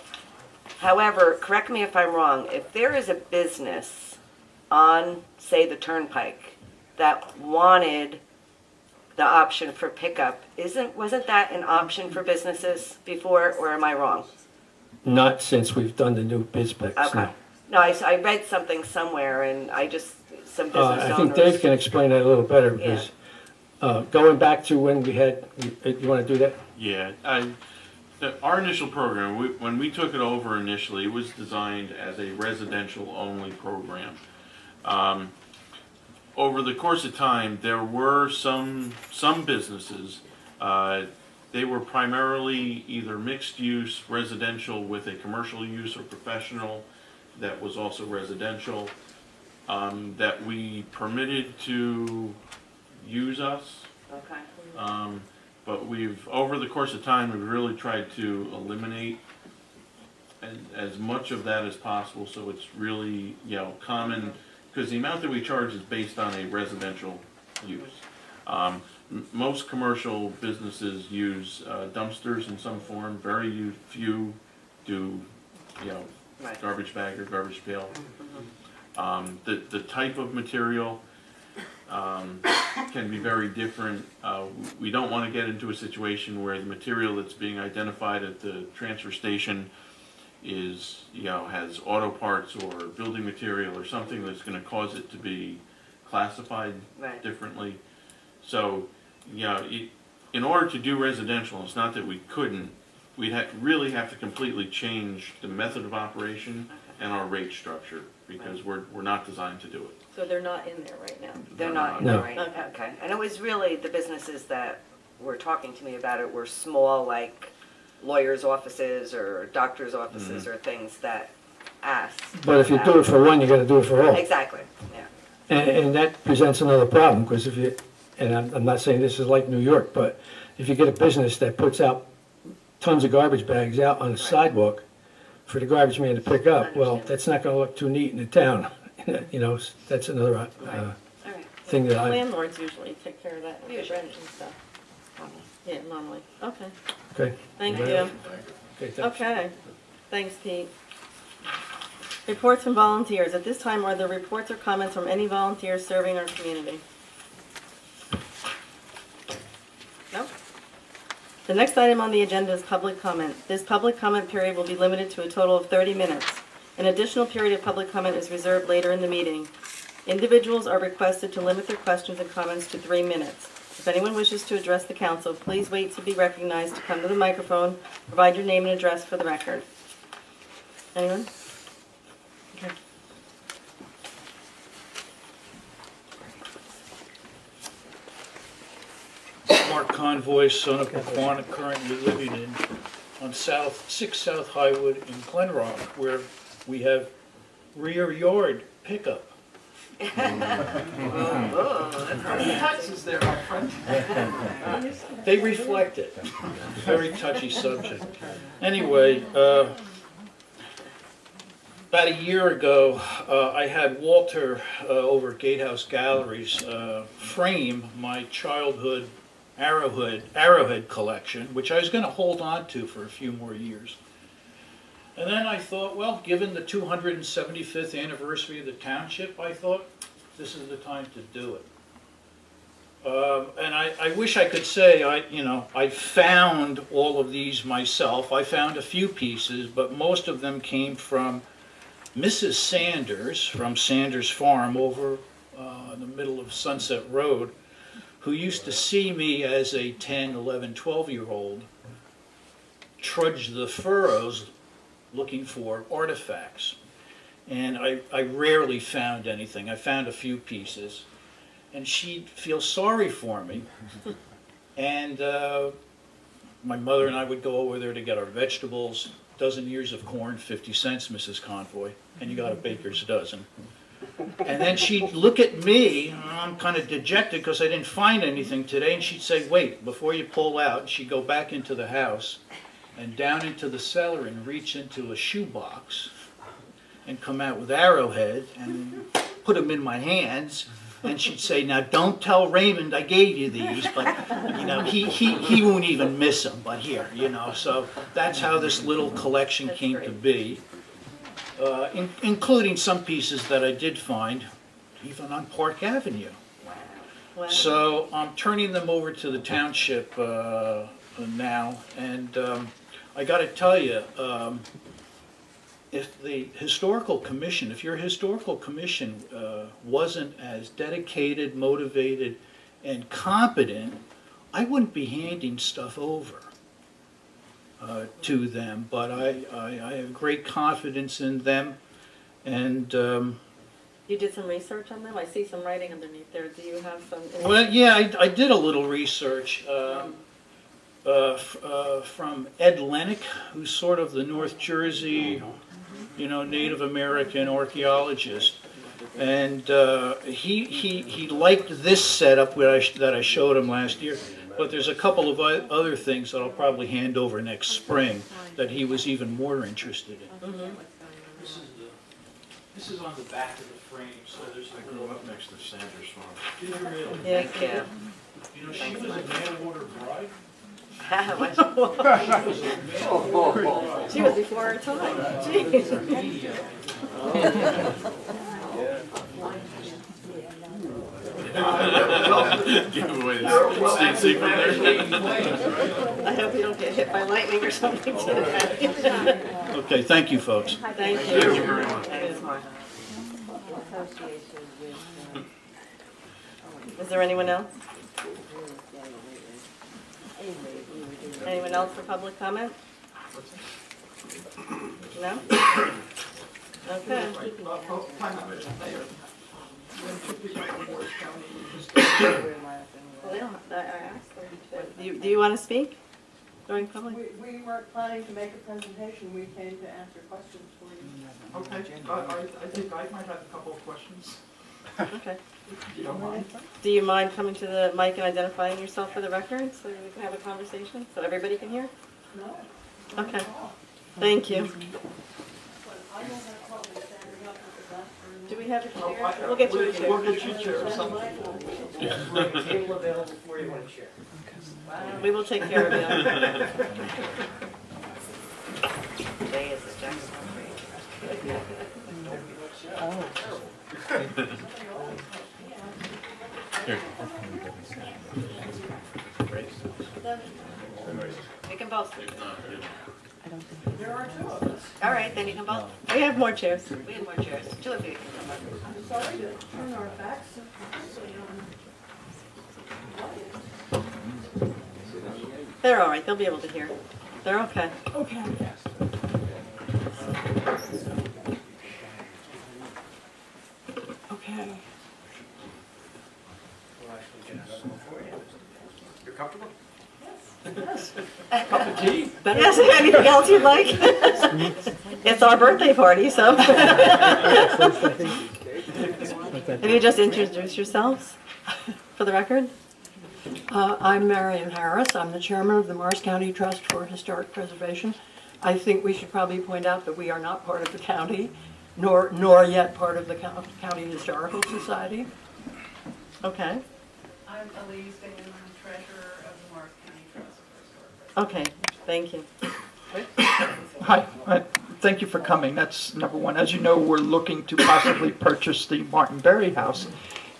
However, correct me if I'm wrong, if there is a business on, say, the Turnpike that wanted the option for pickup, wasn't that an option for businesses before, or am I wrong? Not since we've done the new bid specs. no. Okay. No, I read something somewhere and some business owners. I think Dave can explain that a little better because going back to when we had, you want to do that? Yeah, our initial program, when we took it over initially, it was designed as a residential-only program. Over the course of time, there were some businesses, they were primarily either mixed-use, residential with a commercial use or professional that was also residential, that we permitted to use us. Okay. But over the course of time, we've really tried to eliminate as much of that as possible, so it's really, common, because the amount that we charge is based on a residential use. Most commercial businesses use dumpsters in some form, very few do, Right. garbage bag or garbage pail. The type of material can be very different. We don't want to get into a situation where the material that's being identified at the transfer station is, has auto parts or building material or something that's going to cause it to be classified Right. differently. So, in order to do residential, it's not that we couldn't, we'd really have to completely change the method of operation and our rate structure because we're not designed to do it. So they're not in there right now. They're not in No. there right now, okay. And it was really, the businesses that were talking to me about it were small, like lawyers' offices or doctors' offices or things that asked. But if you do it for one, you got to do it for all. Exactly, yeah. And that presents another problem, because if you, and I'm not saying this is like New York, but if you get a business that puts out tons of garbage bags out on the sidewalk for the garbage man to pick up, well, that's not gonna look too neat in the town. That's another All right. thing that I, Landlords usually take care of that with the Usually. rent and stuff. Yeah, normally. Okay, okay, thank you. okay, thanks. Okay, thanks, Pete. Reports from volunteers. At this time, are there reports or comments from any volunteers serving our community? No? The next item on the agenda is public comment. This public comment period will be limited to a total of 30 minutes. An additional period of public comment is reserved later in the meeting. Individuals are requested to limit their questions and comments to 3 minutes. If anyone wishes to address the council, please wait to be recognized to come to the microphone. Provide your name and address for the record. Anyone? Okay. Mark Convoy, son of Pequannock, currently living on 6 South Highwood in Glen Rock, where we have rear yard pickup. Taxes there, my friend. They reflect it. Very touchy subject. Anyway, about a year ago, I had Walter over at Gatehouse Galleries frame my childhood Arrowhead collection, which I was going to hold on to for a few more years. And then I thought, well, given the 275th anniversary of the township, I thought this is the time to do it. And I wish I could say I found all of these myself. I found a few pieces, but most of them came from Mrs. Sanders from Sanders Farm over in the middle of Sunset Road, who used to see me as a 10, 11, 12-year-old trudge the furrows looking for artifacts. And I rarely found anything. I found a few pieces. And she'd feel sorry for me And my mother and I would go over there to get our vegetables, dozen ears of corn, 50 cents, Mrs. Convoy, and you got a baker's dozen. And then she'd look at me, and I'm kind of dejected because I didn't find anything today, and she'd say, wait, before you pull out, and she'd go back into the house and down into the cellar and reach into a shoebox and come out with arrowhead and put them in my hands. And she'd say, now don't tell Raymond I gave you these, but he won't even miss them, but here, So that's how this little collection came to be, including some pieces that I did find, even on Park Avenue. Wow. So I'm turning them over to the township now, and I got to tell you, if the historical commission, if your historical commission wasn't as dedicated, motivated, and competent, I wouldn't be handing stuff over to them. But I have great confidence in them, and You did some research on them? I see some writing underneath there. Do you have some? well, yeah, I did a little research from Ed Lennox, who's sort of the North Jersey, Native American archaeologist, and he liked this setup that I showed him last year. But there's a couple of other things that I'll probably hand over next spring that he was even more interested in. Mm-hmm. This is on the back of the frame, so there's. I grew up next to Sanders Farm. Did you really? Yeah. She was a mail-order bride. She was before her time. Jeez. Give away the state secret there. I hope you don't get hit by lightning or something today. Okay, thank you, folks. Thank you. Thank you very much. Is there anyone else? Anyone else for public comment? No? Okay. Well, they don't, I asked them. Do you want to speak during public? We weren't planning to make a presentation, we came to answer questions for you. Okay, I think I might have a couple of questions. Okay. You don't mind? Do you mind coming to the mic and identifying yourself for the record so we can have a conversation, so everybody can hear? No. Okay. Thank you. I don't have trouble standing up at the desk or. Do we have a chair? We'll get you a chair. We'll get you a chair or something. Table available for you on a chair. We will take care of you. Today is the Jackson Here. We can both. There are two of us. All right, then you can both. We have more chairs. We have more chairs. Two of you can come up. I'm sorry to turn our backs. They're all right. They'll be able to hear. They're okay. Okay. Okay. You're comfortable? Cup of tea? Yes, anything else you'd like? It's our birthday party, so. Have you just introduced yourselves for the record? I'm Marion Harris. I'm the chairman of the Morris County Trust for Historic Preservation. I think we should probably point out that we are not part of the county, nor yet part of the County Historical Society. Okay. I'm Elise and I'm treasurer of the Morris County Trust for Historic Okay. Thank you. Hi, thank you for coming. That's number one. As you know, we're looking to possibly purchase the Martin Berry House.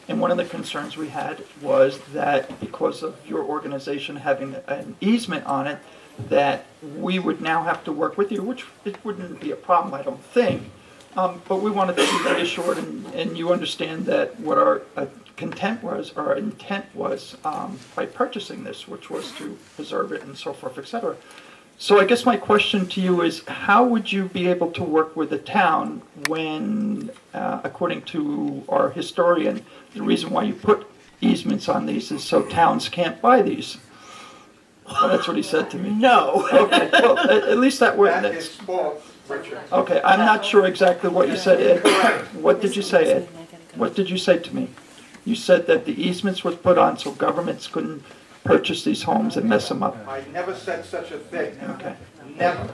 And one of the concerns we had was that because of your organization having an easement on it, that we would now have to work with you, which it wouldn't be a problem, I don't think. But we wanted to be reassured, and you understand that what our intent was by purchasing this, which was to preserve it and so forth, etc. So I guess my question to you is, how would you be able to work with the town when, according to our historian, the reason why you put easements on these is so towns can't buy these? Well, that's what he said to me. No. Okay, well, at least that word, That is that's, false, Richard. okay, I'm not sure exactly what you said, Ed. What did you say, Ed? What did you say to me? You said that the easements was put on so governments couldn't purchase these homes and mess them up. I never said such a thing. Okay. Never.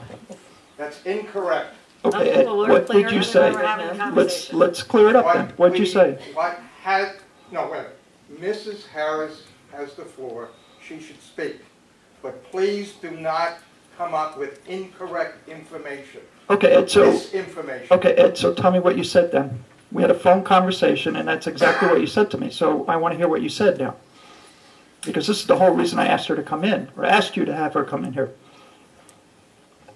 That's incorrect. Okay, Ed, Well, we're what clear did you on say? it. We're having a Let's conversation. clear it up then. What'd you say? What has, no, wait, Mrs. Harris has the floor, she should speak. But please do not come up with incorrect information, Okay, Ed, so, misinformation. okay, Ed, so tell me what you said then. We had a phone conversation and that's exactly what you said to me, so I want to hear what you said now. Because this is the whole reason I asked her to come in, or asked you to have her come in here.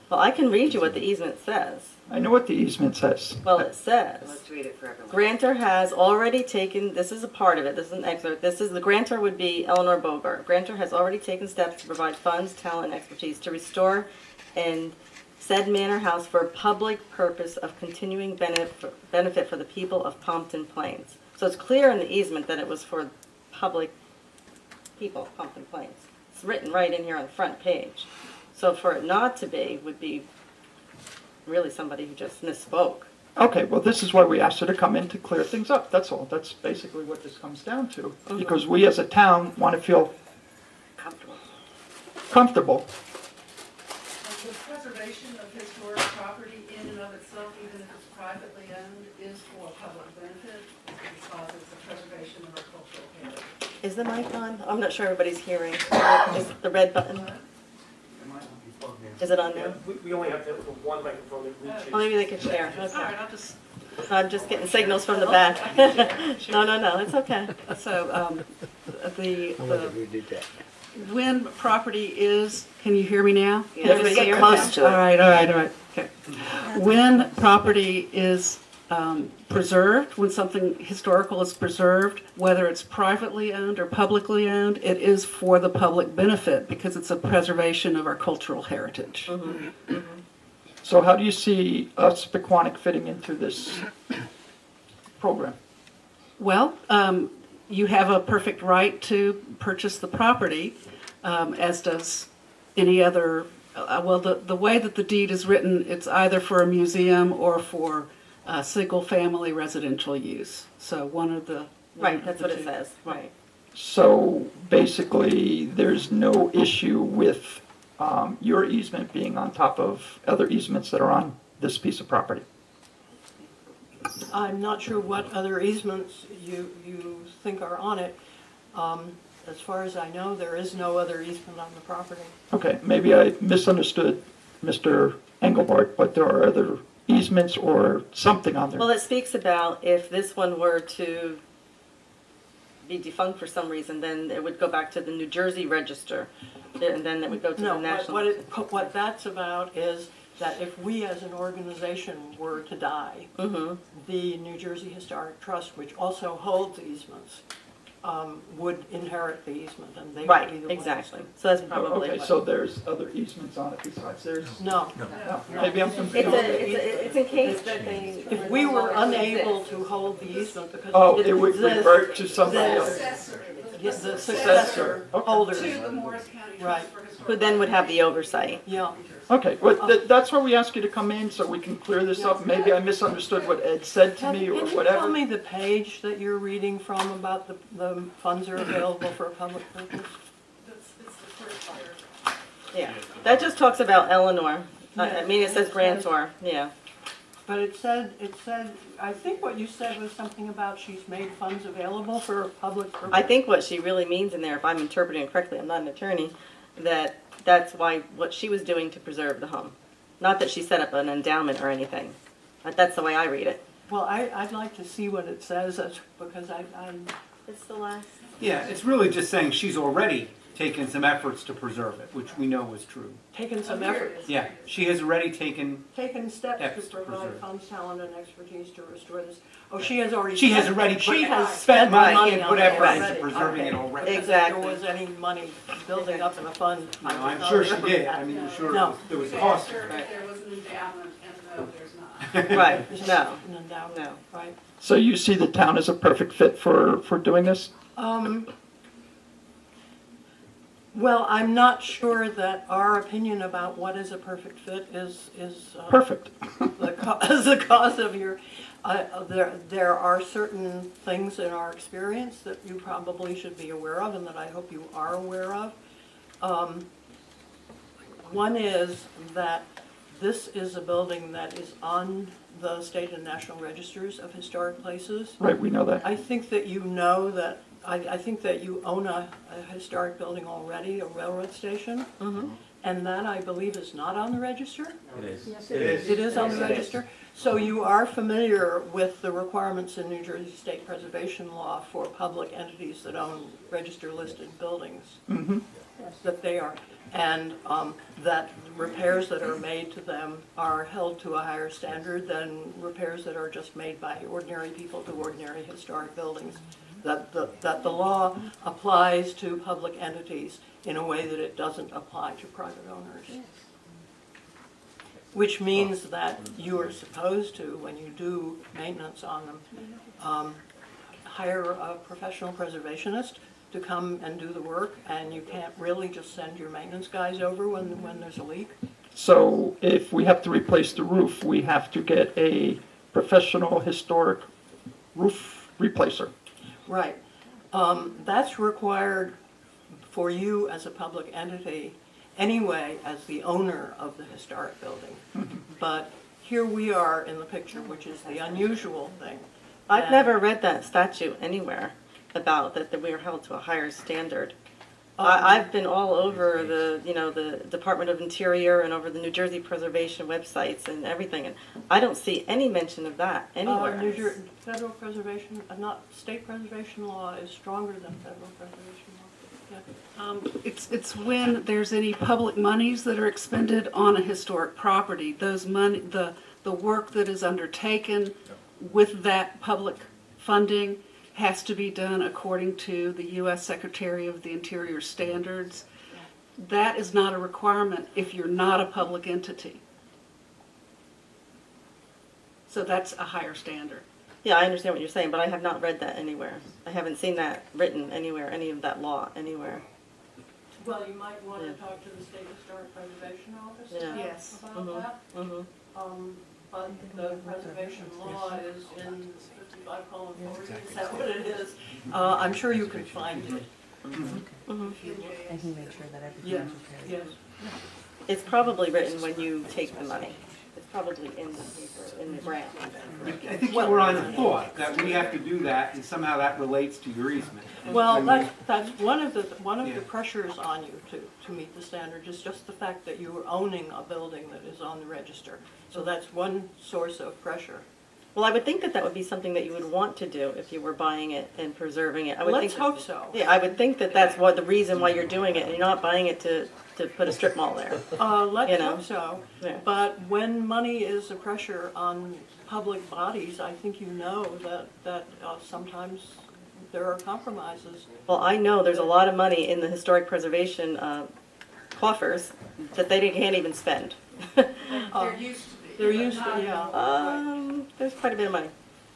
Well, I can read you what the easement says. I know what the easement says. Well, it says, Let's read it for everyone. grantor has already taken, this is a part of it, this is an excerpt, this is, the grantor would be Eleanor Bogart. Grantor has already taken steps to provide funds, talent, and expertise to restore and said manor house for a public purpose of continuing benefit for the people of Pompton Plains. So it's clear in the easement that it was for public people of Pompton Plains. It's written right in here on the front page. So for it not to be would be really somebody who just misspoke. Okay, well, this is why we asked her to come in to clear things up, that's all. That's basically what this comes down to. Because we as a town want to feel comfortable. The preservation of historic property in and of itself, even if it's privately owned, is for public benefit because it's the preservation of our cultural heritage. Is the mic on? I'm not sure everybody's hearing. Is the red button? Is it on now? We only have one microphone that reaches. Oh, maybe they could share. All Okay. right, I'll just, I'm just getting signals from the back. No, it's okay. so, when property is, can you hear me now? Yeah, just get close to it. All right, okay. When property is preserved, when something historical is preserved, whether it's privately owned or publicly owned, it is for the public benefit because it's a preservation of our cultural heritage. So how do you see us, Pequannock, fitting into this program? Well, you have a perfect right to purchase the property, as does any other, well, the way that the deed is written, it's either for a museum or for single-family residential use. So one of the... Right, that's what it says, right. So basically, there's no issue with your easement being on top of other easements that are on this piece of property? I'm not sure what other easements you think are on it. As far as I know, there is no other easement on the property. Okay, maybe I misunderstood Mr. Engelbart, but there are other easements or something on there. Well, it speaks about if this one were to be defunct for some reason, then it would go back to the New Jersey Register, and then it would go to the No, national. what that's about is that if we as an organization were to die, the New Jersey Historic Trust, which also holds easements, would inherit the easement, and they would Right, be the ones. exactly. So that's probably Okay, what. so there's other easements on it besides theirs? No. No, maybe I'm It's confused. it's in case that they. If we were unable to hold the easement because Oh, it it would exists, revert to somebody else. yes, the successor holders. To the Morris County Right. Trust for Historic Who then would have the oversight. Yeah. Okay, well, that's why we ask you to come in, so we can clear this up. Maybe I misunderstood what Ed said to me or Can you tell whatever. me the page that you're reading from about the funds are available for a public purpose? It's the first part. Yeah, that just talks about Eleanor. I mean, it says grantor, yeah. But it said, I think what you said was something about she's made funds available for a public purpose. I think what she really means in there, if I'm interpreting it correctly, I'm not an attorney, that's why, what she was doing to preserve the home. Not that she set up an endowment or anything, but that's the way I read it. Well, I'd like to see what it says, because I'm, It's the last. Yeah, it's really just saying she's already taken some efforts to preserve it, which we know is true. taken some effort, Yeah, she has already taken, taken steps Efforts to to provide preserve. funds, talent, and expertise to restore this. Oh, she has already. she has spent- already She put, has spent money and on put it effort into already. preserving Okay. it already. Because Exactly. If there was any money building up in a fund. I No, would I'm know. sure she did, I mean, I'm sure No. there was To cost. ask her if there was an endowment, and no, there's not. Right, no, An endowment, no. right. So you see the town as a perfect fit for doing this? Well, I'm not sure that our opinion about what is a perfect fit is Perfect. the cause of your, there are certain things in our experience that you probably should be aware of and that I hope you are aware of. One is that this is a building that is on the state and national registers of historic places. Right, we know that. I think that you know that, I think that you own a historic building already, a railroad station. And that, I believe, is not on the register? It is. Yes, it is. It is on the register? So you are familiar with the requirements in New Jersey State Preservation Law for public entities that own register-listed buildings? That they are, and that repairs that are made to them are held to a higher standard than repairs that are just made by ordinary people to ordinary historic buildings. That the law applies to public entities in a way that it doesn't apply to private owners. Which means that you are supposed to, when you do maintenance on them, hire a professional preservationist to come and do the work, and you can't really just send your maintenance guys over when there's a leak. So if we have to replace the roof, we have to get a professional historic roof replacer. Right. That's required for you as a public entity anyway, as the owner of the historic building. But here we are in the picture, which is the unusual thing. I've never read that statute anywhere about that we are held to a higher standard. I've been all over the Department of Interior and over the New Jersey Preservation websites and everything, and I don't see any mention of that anywhere. Federal preservation, not state preservation law is stronger than federal preservation law. Yeah. It's when there's any public monies that are expended on a historic property, those money, the work that is undertaken with that public funding has to be done according to the U.S. Secretary of the Interior standards. That is not a requirement if you're not a public entity. So that's a higher standard. Yeah, I understand what you're saying, but I have not read that anywhere. I haven't seen that written anywhere, any of that law anywhere. Well, you might want to talk to the State Historic Preservation Office Yes. about that. But the preservation law is in 55:40, is that what it is? I'm sure you can find it. I can make sure that everything Yes, is yes. It's probably written when you take the money. It's probably in the paper, in the grant. I think you were on the thought that we have to do that, and somehow that relates to your easement. Well, that's one of the pressures on you to meet the standard is just the fact that you are owning a building that is on the register. So that's one source of pressure. Well, I would think that would be something that you would want to do if you were buying it and preserving it. I would Let's think hope so. Yeah, I would think that that's the reason why you're doing it, and you're not buying it to put a strip mall there. Let's hope so. Yeah. But when money is a pressure on public bodies, I think you know that sometimes there are compromises. Well, I know there's a lot of money in the historic preservation coffers that they can't even spend. There used to be. There used to, yeah. There's quite a bit of money.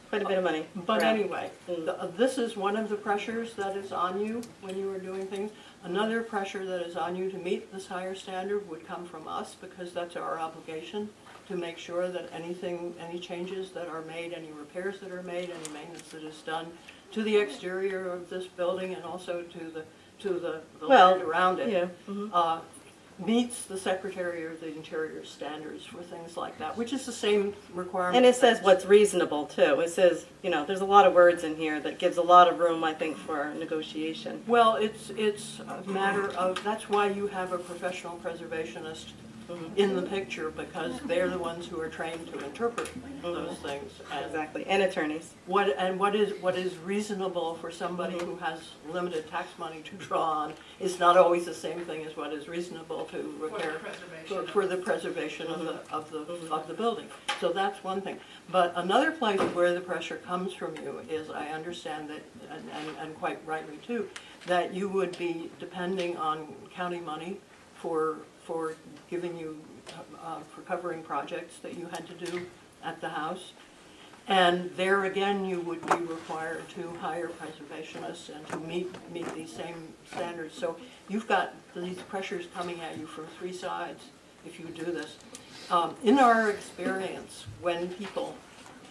Quite a bit of money. But around. anyway, this is one of the pressures that is on you when you are doing things. Another pressure that is on you to meet this higher standard would come from us, because that's our obligation to make sure that any changes that are made, any repairs that are made, any maintenance that is done to the exterior of this building and also to the land around it, Yeah. Meets the Secretary of the Interior standards for things like that, which is the same requirement. And it says what's reasonable too. It says, there's a lot of words in here that gives a lot of room, I think, for negotiation. Well, it's a matter of, that's why you have a professional preservationist in the picture, because they're the ones who are trained to interpret those things. And Exactly, and attorneys. what is reasonable for somebody who has limited tax money to draw on is not always the same thing as what is reasonable to repair for the preservation of the building. So that's one thing. But another place where the pressure comes from you is, I understand that, and quite rightly too, that you would be depending on county money for giving you, for covering projects that you had to do at the house. And there again, you would be required to hire preservationists and to meet these same standards. So you've got these pressures coming at you from three sides if you do this. In our experience, when people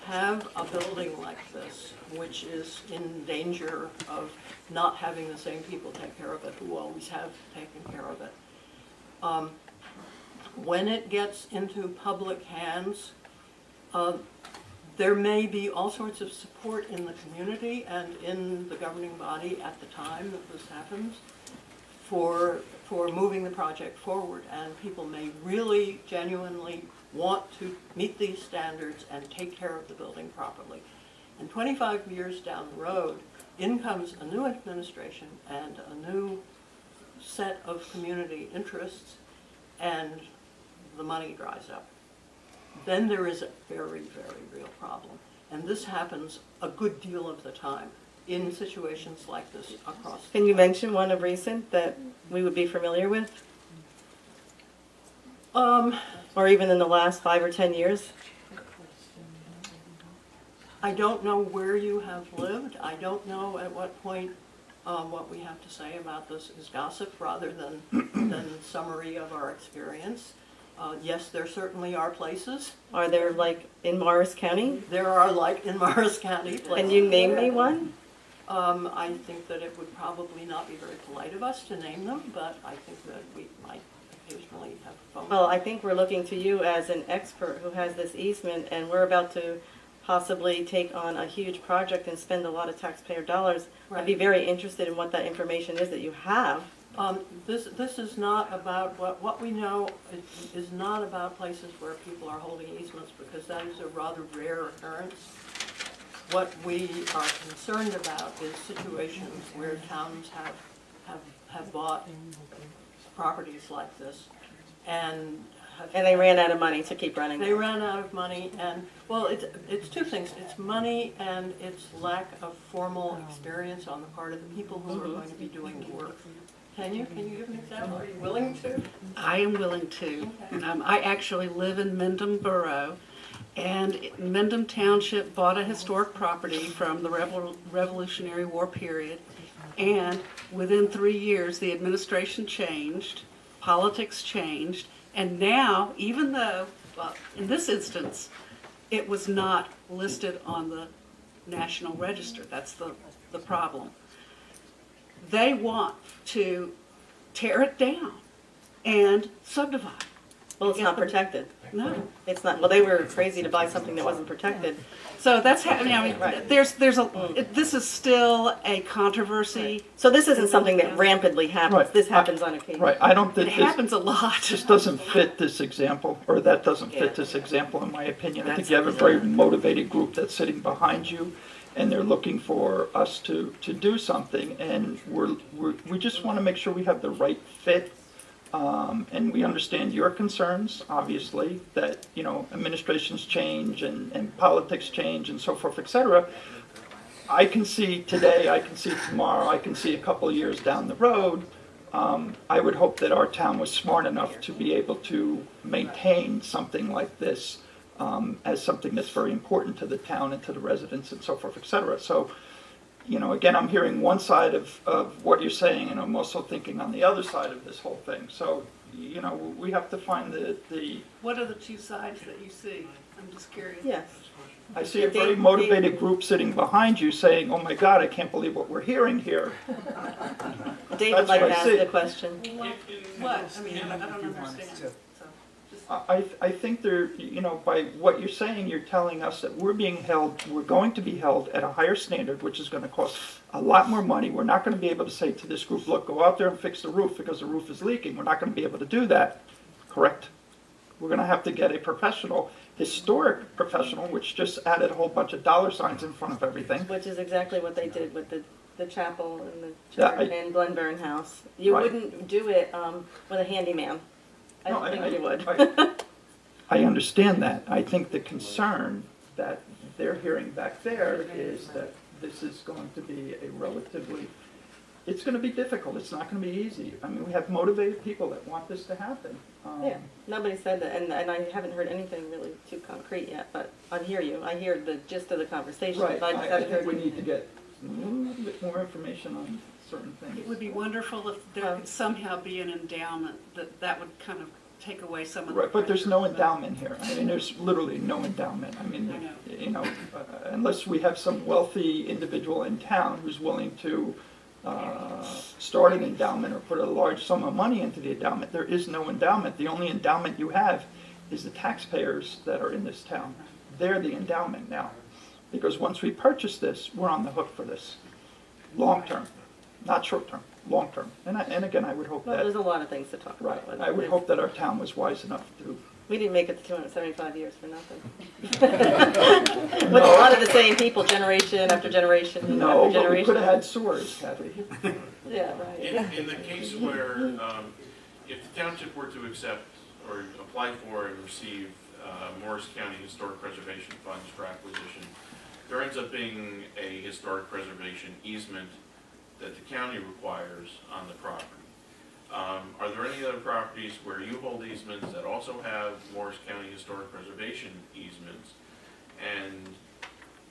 have a building like this, which is in danger of not having the same people take care of it who always have taken care of it, when it gets into public hands, there may be all sorts of support in the community and in the governing body at the time that this happens for moving the project forward. And people may really genuinely want to meet these standards and take care of the building properly. And 25 years down the road, in comes a new administration and a new set of community interests, and the money dries up. Then there is a very, very real problem. And this happens a good deal of the time in situations like this across. Can you mention one of recent that we would be familiar with? Or even in the last 5 or 10 years? I don't know where you have lived. I don't know at what point what we have to say about this is gossip rather than summary of our experience. Yes, there certainly are places. Are there like in Morris County? There are like in Morris County places. Can you name me one? I think that it would probably not be very polite of us to name them, but I think that we might occasionally have a phone. Well, I think we're looking to you as an expert who has this easement, and we're about to possibly take on a huge project and spend a lot of taxpayer dollars. I'd be very interested in what that information is that you have. This is not about, what we know is not about places where people are holding easements, because that is a rather rare occurrence. What we are concerned about is situations where towns have bought properties like this and they ran out of money to keep running. They ran out of money, and well, it's two things. It's money and it's lack of formal experience on the part of the people who are going to be doing the work. Can you give an example? Are you willing to? I am willing to. I actually live in Mendham Borough, and Mendham Township bought a historic property from the Revolutionary War period, and within 3 years the administration changed, politics changed, and now, even though, in this instance, it was not listed on the National Register, that's the problem. They want to tear it down and subdivide. Well, it's not protected. No. It's not, well, they were crazy to buy something that wasn't protected. So that's happening. I mean, this is still a controversy. So this isn't something that rampantly happens. Right. This happens on occasion. Right, I don't It think happens a lot. this doesn't fit this example, or that doesn't fit this example in my opinion. I think you have a very motivated group that's sitting behind you, and they're looking for us to do something, and we just want to make sure we have the right fit. And we understand your concerns, obviously, that, you know, administrations change and politics change and so forth, et cetera. I can see today, I can see tomorrow, I can see a couple of years down the road. I would hope that our town was smart enough to be able to maintain something like this as something that's very important to the town and to the residents and so forth, et cetera. So, you know, again, I'm hearing one side of what you're saying, and I'm also thinking on the other side of this whole thing. So, you know, we have to find the What are the two sides that you see? I'm just curious. Yes. I see a very motivated group sitting behind you saying, oh my God, I can't believe what we're hearing here. Dave That's would like what to I ask see. the question. What? I mean, I don't understand. I think there, you know, by what you're saying, you're telling us that we're going to be held at a higher standard, which is going to cost a lot more money. We're not going to be able to say to this group, look, go out there and fix the roof because the roof is leaking. We're not going to be able to do that, correct? We're going to have to get a professional, historic professional, which just added a whole bunch of dollar signs in front of everything. Which is exactly what they did with the chapel and the Yeah, church and Glenburn House. You Right. wouldn't do it with a handyman. I don't think you would. I understand that. I think the concern that they're hearing back there is that this is going to be a relatively it's gonna be difficult, it's not gonna be easy. I mean, we have motivated people that want this to happen. Yeah, nobody said that, and I haven't heard anything really too concrete yet, but I hear you. I hear the gist of the conversation, Right, but I just I haven't think heard we need to anything. get a little bit more information on certain things. It would be wonderful if there could somehow be an endowment that would kind of take away some of the. Right, but there's no pressure. endowment here. I mean, there's literally no endowment. I mean, I know. you know, unless we have some wealthy individual in town who's willing to start an endowment or put a large sum of money into the endowment, there is no endowment. The only endowment you have is the taxpayers that are in this town. They're the endowment now. Because once we purchase this, we're on the hook for this. Long term, not short term, long term. And again, I would hope Well, that, there's a lot of things to talk right, about. I would hope that our town was wise enough to. We didn't make it to 275 years for nothing. With a lot of the same people, generation after generation No, after but we generation. could have had sewers, Kathy. Yeah, right. In the case where, if the township were to accept or apply for and receive Morris County Historic Preservation Funds for acquisition, there ends up being a historic preservation easement that the county requires on the property. Are there any other properties where you hold easements that also have Morris County Historic Preservation easements? And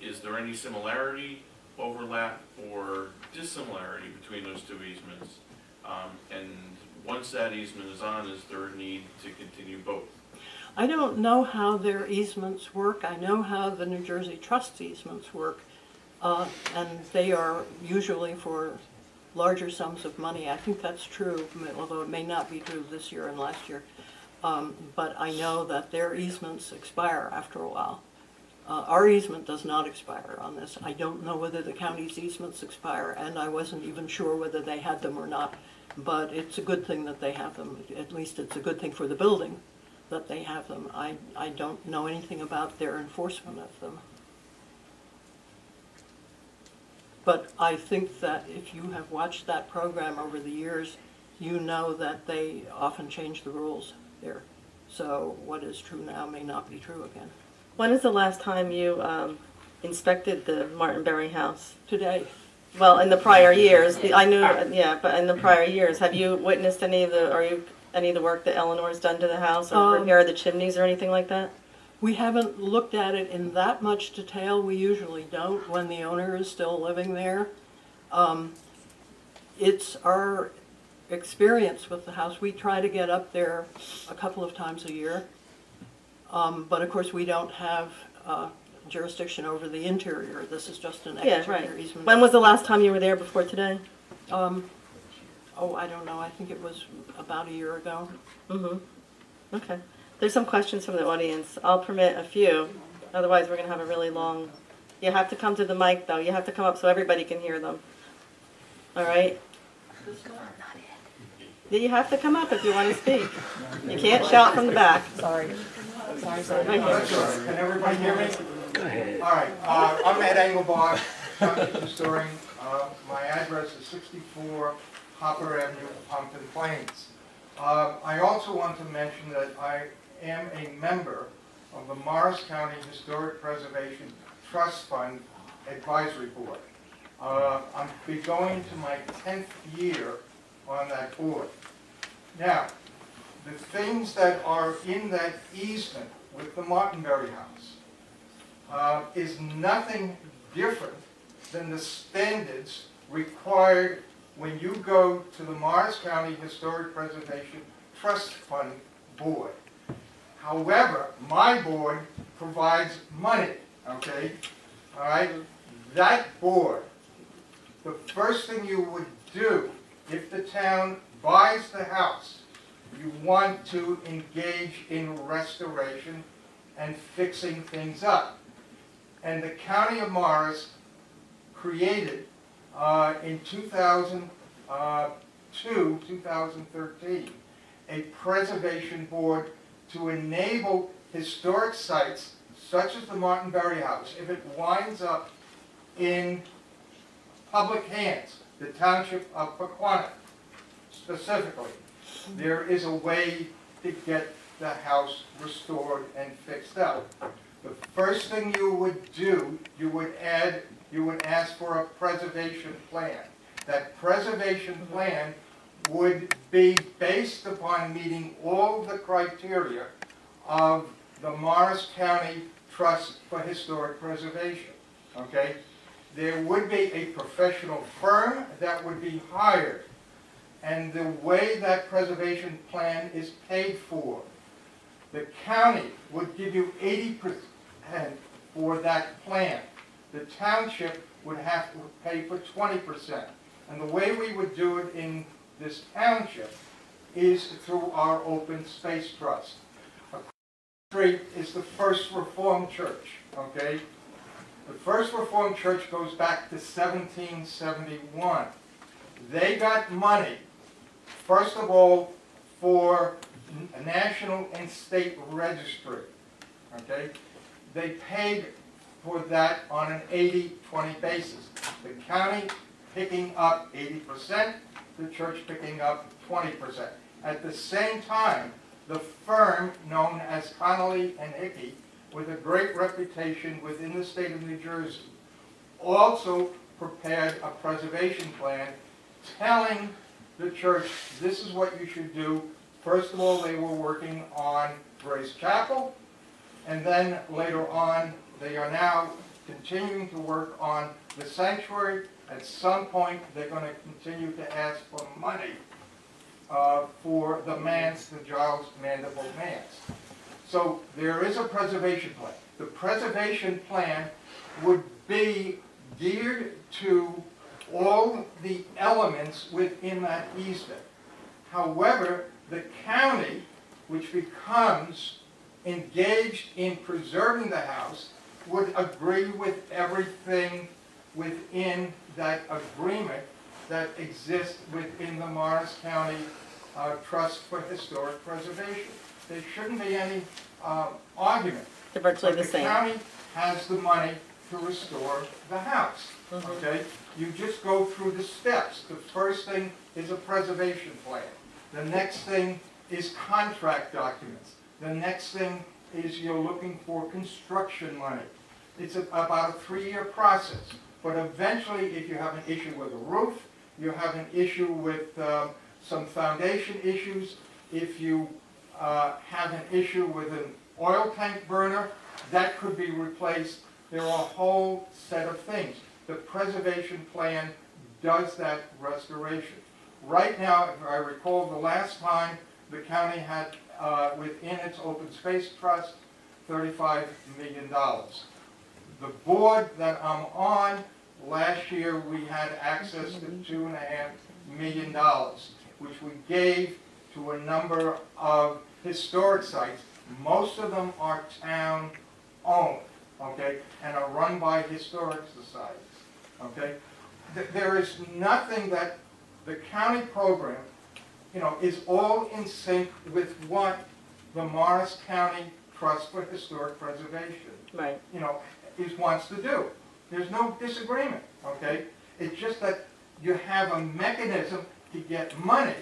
is there any similarity, overlap, or dissimilarity between those two easements? And once that easement is on, is there a need to continue both? I don't know how their easements work. I know how the New Jersey Trust easements work, and they are usually for larger sums of money. I think that's true, although it may not be true this year and last year. But I know that their easements expire after a while. Our easement does not expire on this. I don't know whether the county's easements expire, and I wasn't even sure whether they had them or not. But it's a good thing that they have them. At least it's a good thing for the building that they have them. I don't know anything about their enforcement of them. But I think that if you have watched that program over the years, you know that they often change the rules there. So what is true now may not be true again. When is the last time you inspected the Martin Berry house? Today. Well, in the prior years, I knew, yeah, but in the prior years, have you witnessed any of the work that Eleanor's done to the house, or repair the chimneys or anything like that? We haven't looked at it in that much detail. We usually don't when the owner is still living there. It's our experience with the house. We try to get up there a couple of times a year. But of course, we don't have jurisdiction over the interior. This is just an Yeah, exterior right. easement. When was the last time you were there before today? Oh, I don't know. I think it was about a year ago. Mm-hmm. Okay. There's some questions from the audience. I'll permit a few. Otherwise, we're going to have a really long... You have to come to the mic, though. You have to come up so everybody can hear them. All right? You have to come up if you want to speak. You can't shout from the back. Sorry. Sorry. Right here. Can everybody hear me? Go ahead. All right, I'm Ed Engelbach, Township Historian. My address is 64 Hopper Avenue, Pompton Plains. I also want to mention that I am a member of the Morris County Historic Preservation Trust Fund Advisory Board. I'm be going to my 10th year on that board. Now, the things that are in that easement with the Martinberry house is nothing different than the standards required when you go to the Morris County Historic Preservation Trust Fund Board. However, my board provides money, okay? All right? That board, the first thing you would do if the town buys the house, you want to engage in restoration and fixing things up. And the County of Morris created in 2013, a preservation board to enable historic sites such as the Martinberry House, if it winds up in public hands, the Township of Pequannock specifically, there is a way to get the house restored and fixed up. The first thing you would do, you would ask for a preservation plan. that preservation plan would be based upon meeting all the criteria of the Morris County Trust for Historic Preservation, okay? There would be a professional firm that would be hired, and the way that preservation plan is paid for, the county would give you 80% for that plan. The township would have to pay for 20%. And the way we would do it in this township is through our open space trust. Street is the First Reformed Church, okay? The First Reformed Church goes back to 1771. They got money, first of all, for a national and state registry, okay? They paid for that on an 80-20 basis. The county picking up 80%, the church picking up 20%. At the same time, the firm known as Connolly and Hickey, with a great reputation within the state of New Jersey, also prepared a preservation plan telling the church this is what you should do. First of all, they were working on Grace Chapel, and then later on, they are now continuing to work on the sanctuary. At some point, they're going to continue to ask for money for the manse, the Giles Mandible Manse. So there is a preservation plan. The preservation plan would be geared to all the elements within that easement. However, the county, which becomes engaged in preserving the house, would agree with everything within that agreement that exists within the Morris County Trust for Historic Preservation. There shouldn't be any argument. They're virtually the same. The county has the money to restore the house, okay? You just go through the steps. The first thing is a preservation plan. The next thing is contract documents. The next thing is you're looking for construction money. It's about a 3-year process. But eventually, if you have an issue with a roof, you have an issue with some foundation issues, if you have an issue with an oil tank burner, that could be replaced. There are a whole set of things. The preservation plan does that restoration. Right now, if I recall, the last time the county had within its open space trust $35 million. The board that I'm on, last year we had access to $2.5 million, which we gave to a number of historic sites. Most of them are town-owned, okay, and are run by historic societies, okay. There is nothing that the county program, is all in sync with what the Morris County Trust for Historic Preservation, wants to do. There's no disagreement, okay? It's just that you have a mechanism to get money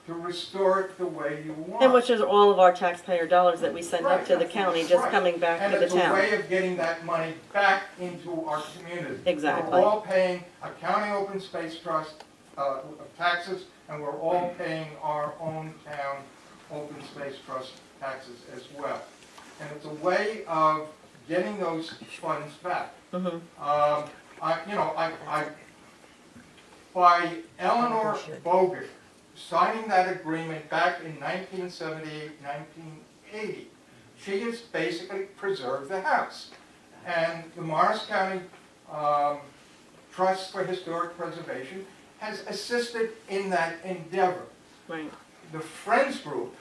to restore it the way you want. And which is all of our taxpayer dollars that we send up to the county, just coming back to the And it's a town. way of getting that money back into our community. Exactly. We're all paying a county open space trust taxes, and we're all paying our own town open space trust taxes as well. And it's a way of getting those funds back. By Eleanor Bogan signing that agreement back in 1978, 1980, she has basically preserved the house. And the Morris County Trust for Historic Preservation has assisted in that endeavor. Right. The Friends Group,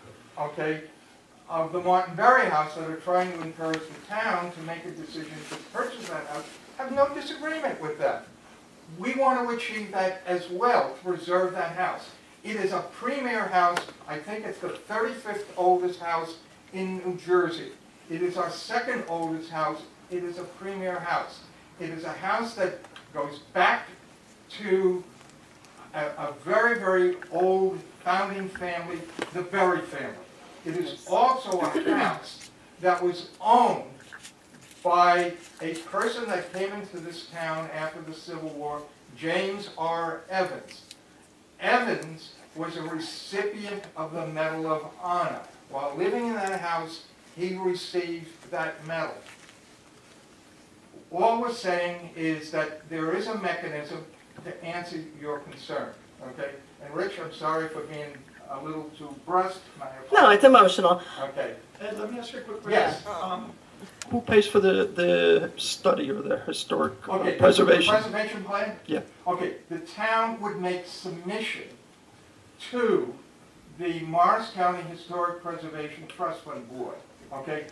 of the Martin Berry House that are trying to encourage the town to make a decision to purchase that house have no disagreement with that. We want to achieve that as well, to preserve that house. It is a premier house. I think it's the 35th oldest house in New Jersey. It is our second oldest house. It is a premier house. It is a house that goes back to a very, very old founding family, the Berry family. It is also a house that was owned by a person that came into this town after the Civil War, James R. Evans. Evans was a recipient of the Medal of Honor. While living in that house, he received that medal. All we're saying is that there is a mechanism to answer your concern, okay? And Rich, I'm sorry for being a little too brusque. No, it's emotional. Okay. Ed, let me ask you a quick question. Yes. Who pays for the study or the historic Okay, preservation? the preservation plan? Yeah. Okay, the town would make submission to the Morris County Historic Preservation Trust Fund Board, okay?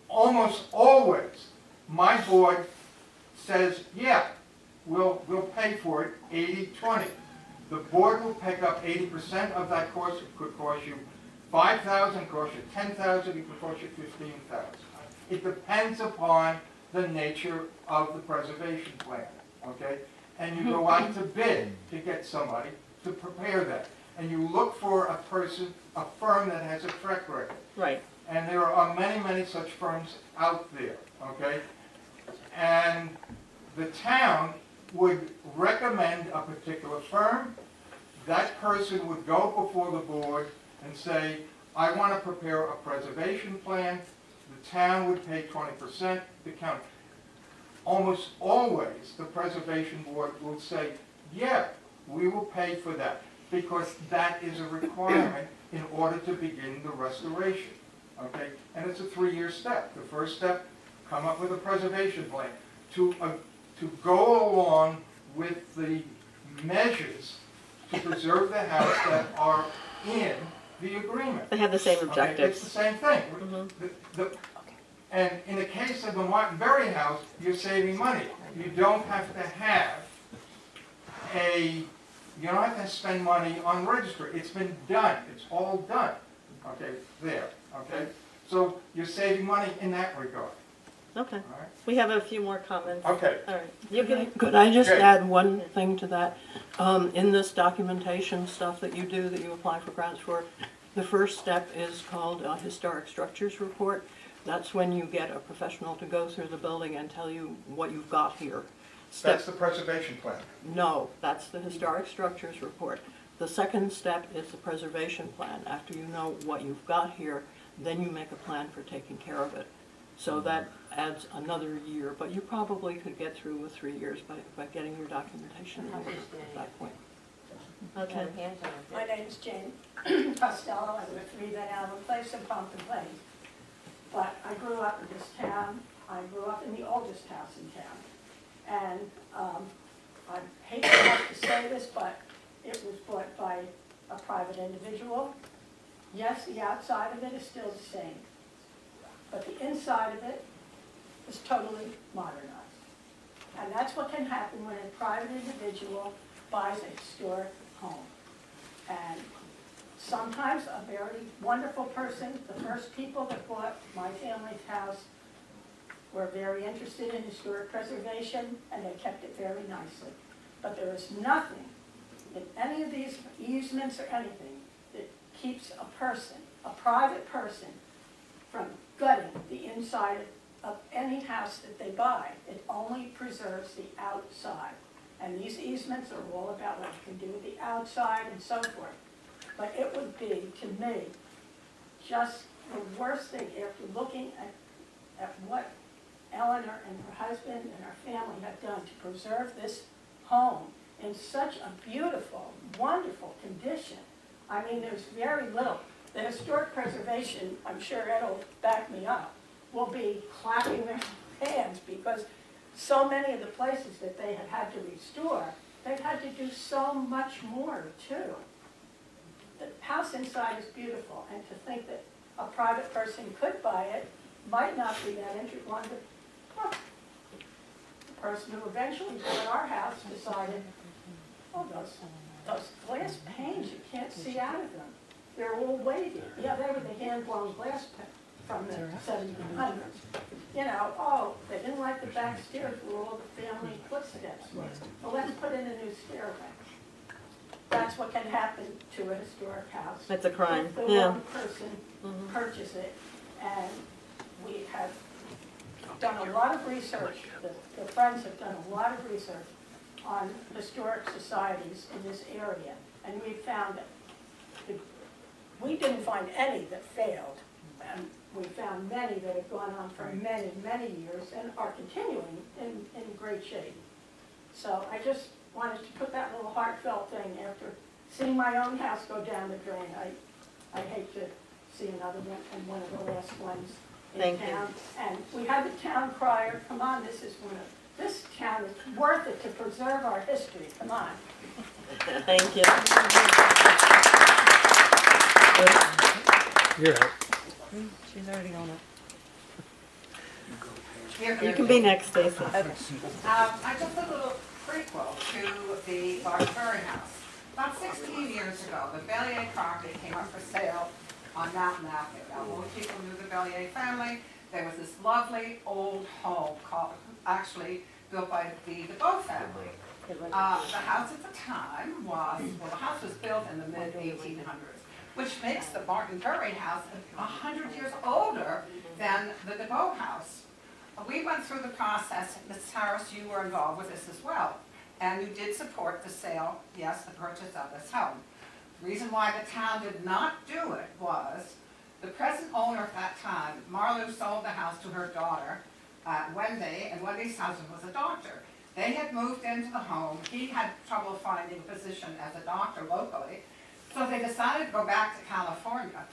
Almost always, my board says, yeah, we'll pay for it 80-20. The board will pick up 80% of that cost. It could cost you $5,000, it could cost you $10,000, it could cost you $15,000. It depends upon the nature of the preservation plan, okay? And you go out to bid to get somebody to prepare that. And you look for a person, a firm that has a track record. Right. And there are many, many such firms out there, okay? And the town would recommend a particular firm. That person would go before the board and say, I want to prepare a preservation plan. The town would pay 20%, the county. Almost always, the preservation board will say, yeah, we will pay for that, because that is a requirement in order to begin the restoration, okay? And it's a 3-year step. The first step, come up with a preservation plan to go along with the measures to preserve the house that are in the agreement. They have the same Okay, objectives. it's the same thing. And in the case of the Martin Berry house, you're saving money. You don't have to have you don't have to spend money on registry. It's been done. It's all done. Okay, there. Okay? So you're saving money in that regard. Okay. All right? We have a few more comments. Okay. All right. You can. Could I just Okay. add one thing to that? In this documentation stuff that you do, that you apply for grants for, the first step is called a historic structures report. That's when you get a professional to go through the building and tell you what you've got here. That's the preservation plan. No, that's the historic structures report. The second step is the preservation plan. After you know what you've got here, then you make a plan for taking care of it. So that adds another year, but you probably could get through with 3 years by getting your documentation in order at that point. Okay. My name's Jane Costello. I live at 3 Van Allen Place in Pompton Place. But I grew up in this town. I grew up in the oldest house in town. And I hate to have to say this, but it was bought by a private individual. Yes, the outside of it is still the same, but the inside of it is totally modernized. And that's what can happen when a private individual buys a historic home. And sometimes a very wonderful person, the first people that bought my family's house were very interested in historic preservation, and they kept it very nicely. But there is nothing in any of these easements or anything that keeps a person, a private person, from gutting the inside of any house that they buy. It only preserves the outside. And these easements are all about what you can do with the outside and so forth. But it would be, to me, just the worst thing after looking at what Eleanor and her husband and her family have done to preserve this home in such a beautiful, wonderful condition. I mean, there's very little. The historic preservation, I'm sure Ed will back me up, will be clapping their hands, because so many of the places that they have had to restore, they've had to do so much more too. The house inside is beautiful, and to think that a private person could buy it might not be that interesting. The person who eventually bought our house decided, oh, those glass panes, you can't see out of them. They're all wavy. Yeah, they were the hand-blown glass from the 1700s. You know, oh, they didn't like the back stairs where all the family footsteps were. Well, let's put in a new stairway. That's what can happen to a historic house. That's a crime, If the yeah. wrong person purchase it, and we have done a lot of research, the Friends have done a lot of research on historic societies in this area, and we found that we didn't find any that failed, and we found many that have gone on for many, many years and are continuing in great shape. So I just wanted to put that little heartfelt thing after seeing my own house go down the drain. I hate to see another one, and one of the last ones in Thank you. town. And we had the town crier, come on, this town is worth it to preserve our history, come on. Thank you. Yeah. She's already on it. Here, You can be next, Stacy. I just a little prequel to the Barberry House. About 16 years ago, the Bellier property came up for sale on Mountain Avenue. Now, most people knew the Bellier family. There was this lovely old home actually built by the DeBow family. The house at the time was, well, the house was built in the mid-1800s, which makes the Barberry House 100 years older than the DeBow house. We went through the process, Ms. Harris, you were involved with this as well, and you did support the sale, yes, the purchase of this home. The reason why the town did not do it was the present owner at that time, Marlou, sold the house to her daughter, Wendy, and Wendy's husband was a doctor. They had moved into the home. He had trouble finding a position as a doctor locally, so they decided to go back to California.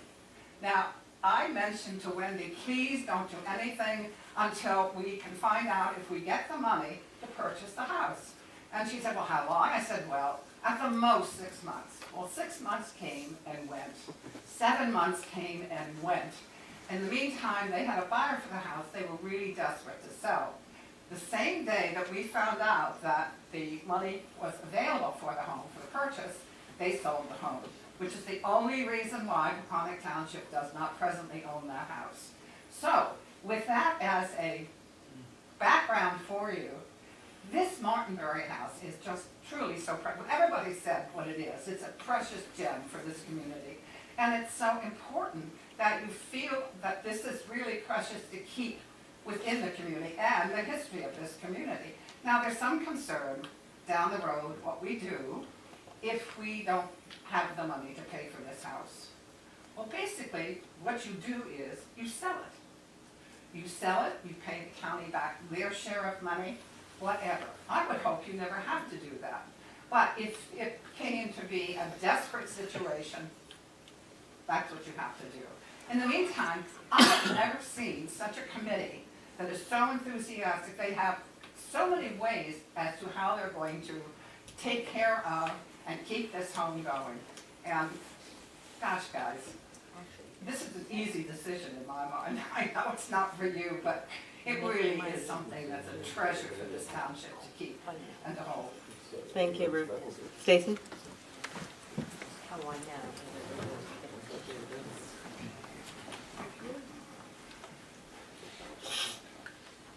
Now, I mentioned to Wendy, please don't do anything until we can find out if we get the money to purchase the house. And she said, well, how long? I said, well, at the most 6 months. Well, 6 months came and went. 7 months came and went. In the meantime, they had a buyer for the house. They were really desperate to sell. The same day that we found out that the money was available for the home, for the purchase, they sold the home, which is the only reason why Pequannock Township does not presently own that house. So, with that as a background for you, this Martinbury house is just truly so precious. Everybody said what it is. It's a precious gem for this community. And it's so important that you feel that this is really precious to keep within the community and the history of this community. Now, there's some concern down the road what we do if we don't have the money to pay for this house. Well, basically, what you do is you sell it. You sell it, you pay the county back their share of money, whatever. I would hope you never have to do that. But if it came to be a desperate situation, that's what you have to do. In the meantime, I have never seen such a committee that is so enthusiastic. They have so many ways as to how they're going to take care of and keep this home going. And gosh, guys, this is an easy decision in my mind. I know it's not for you, but it really is something that's a treasure for this township to keep and to hold. Thank you, Ruth. Stacy? How do I know?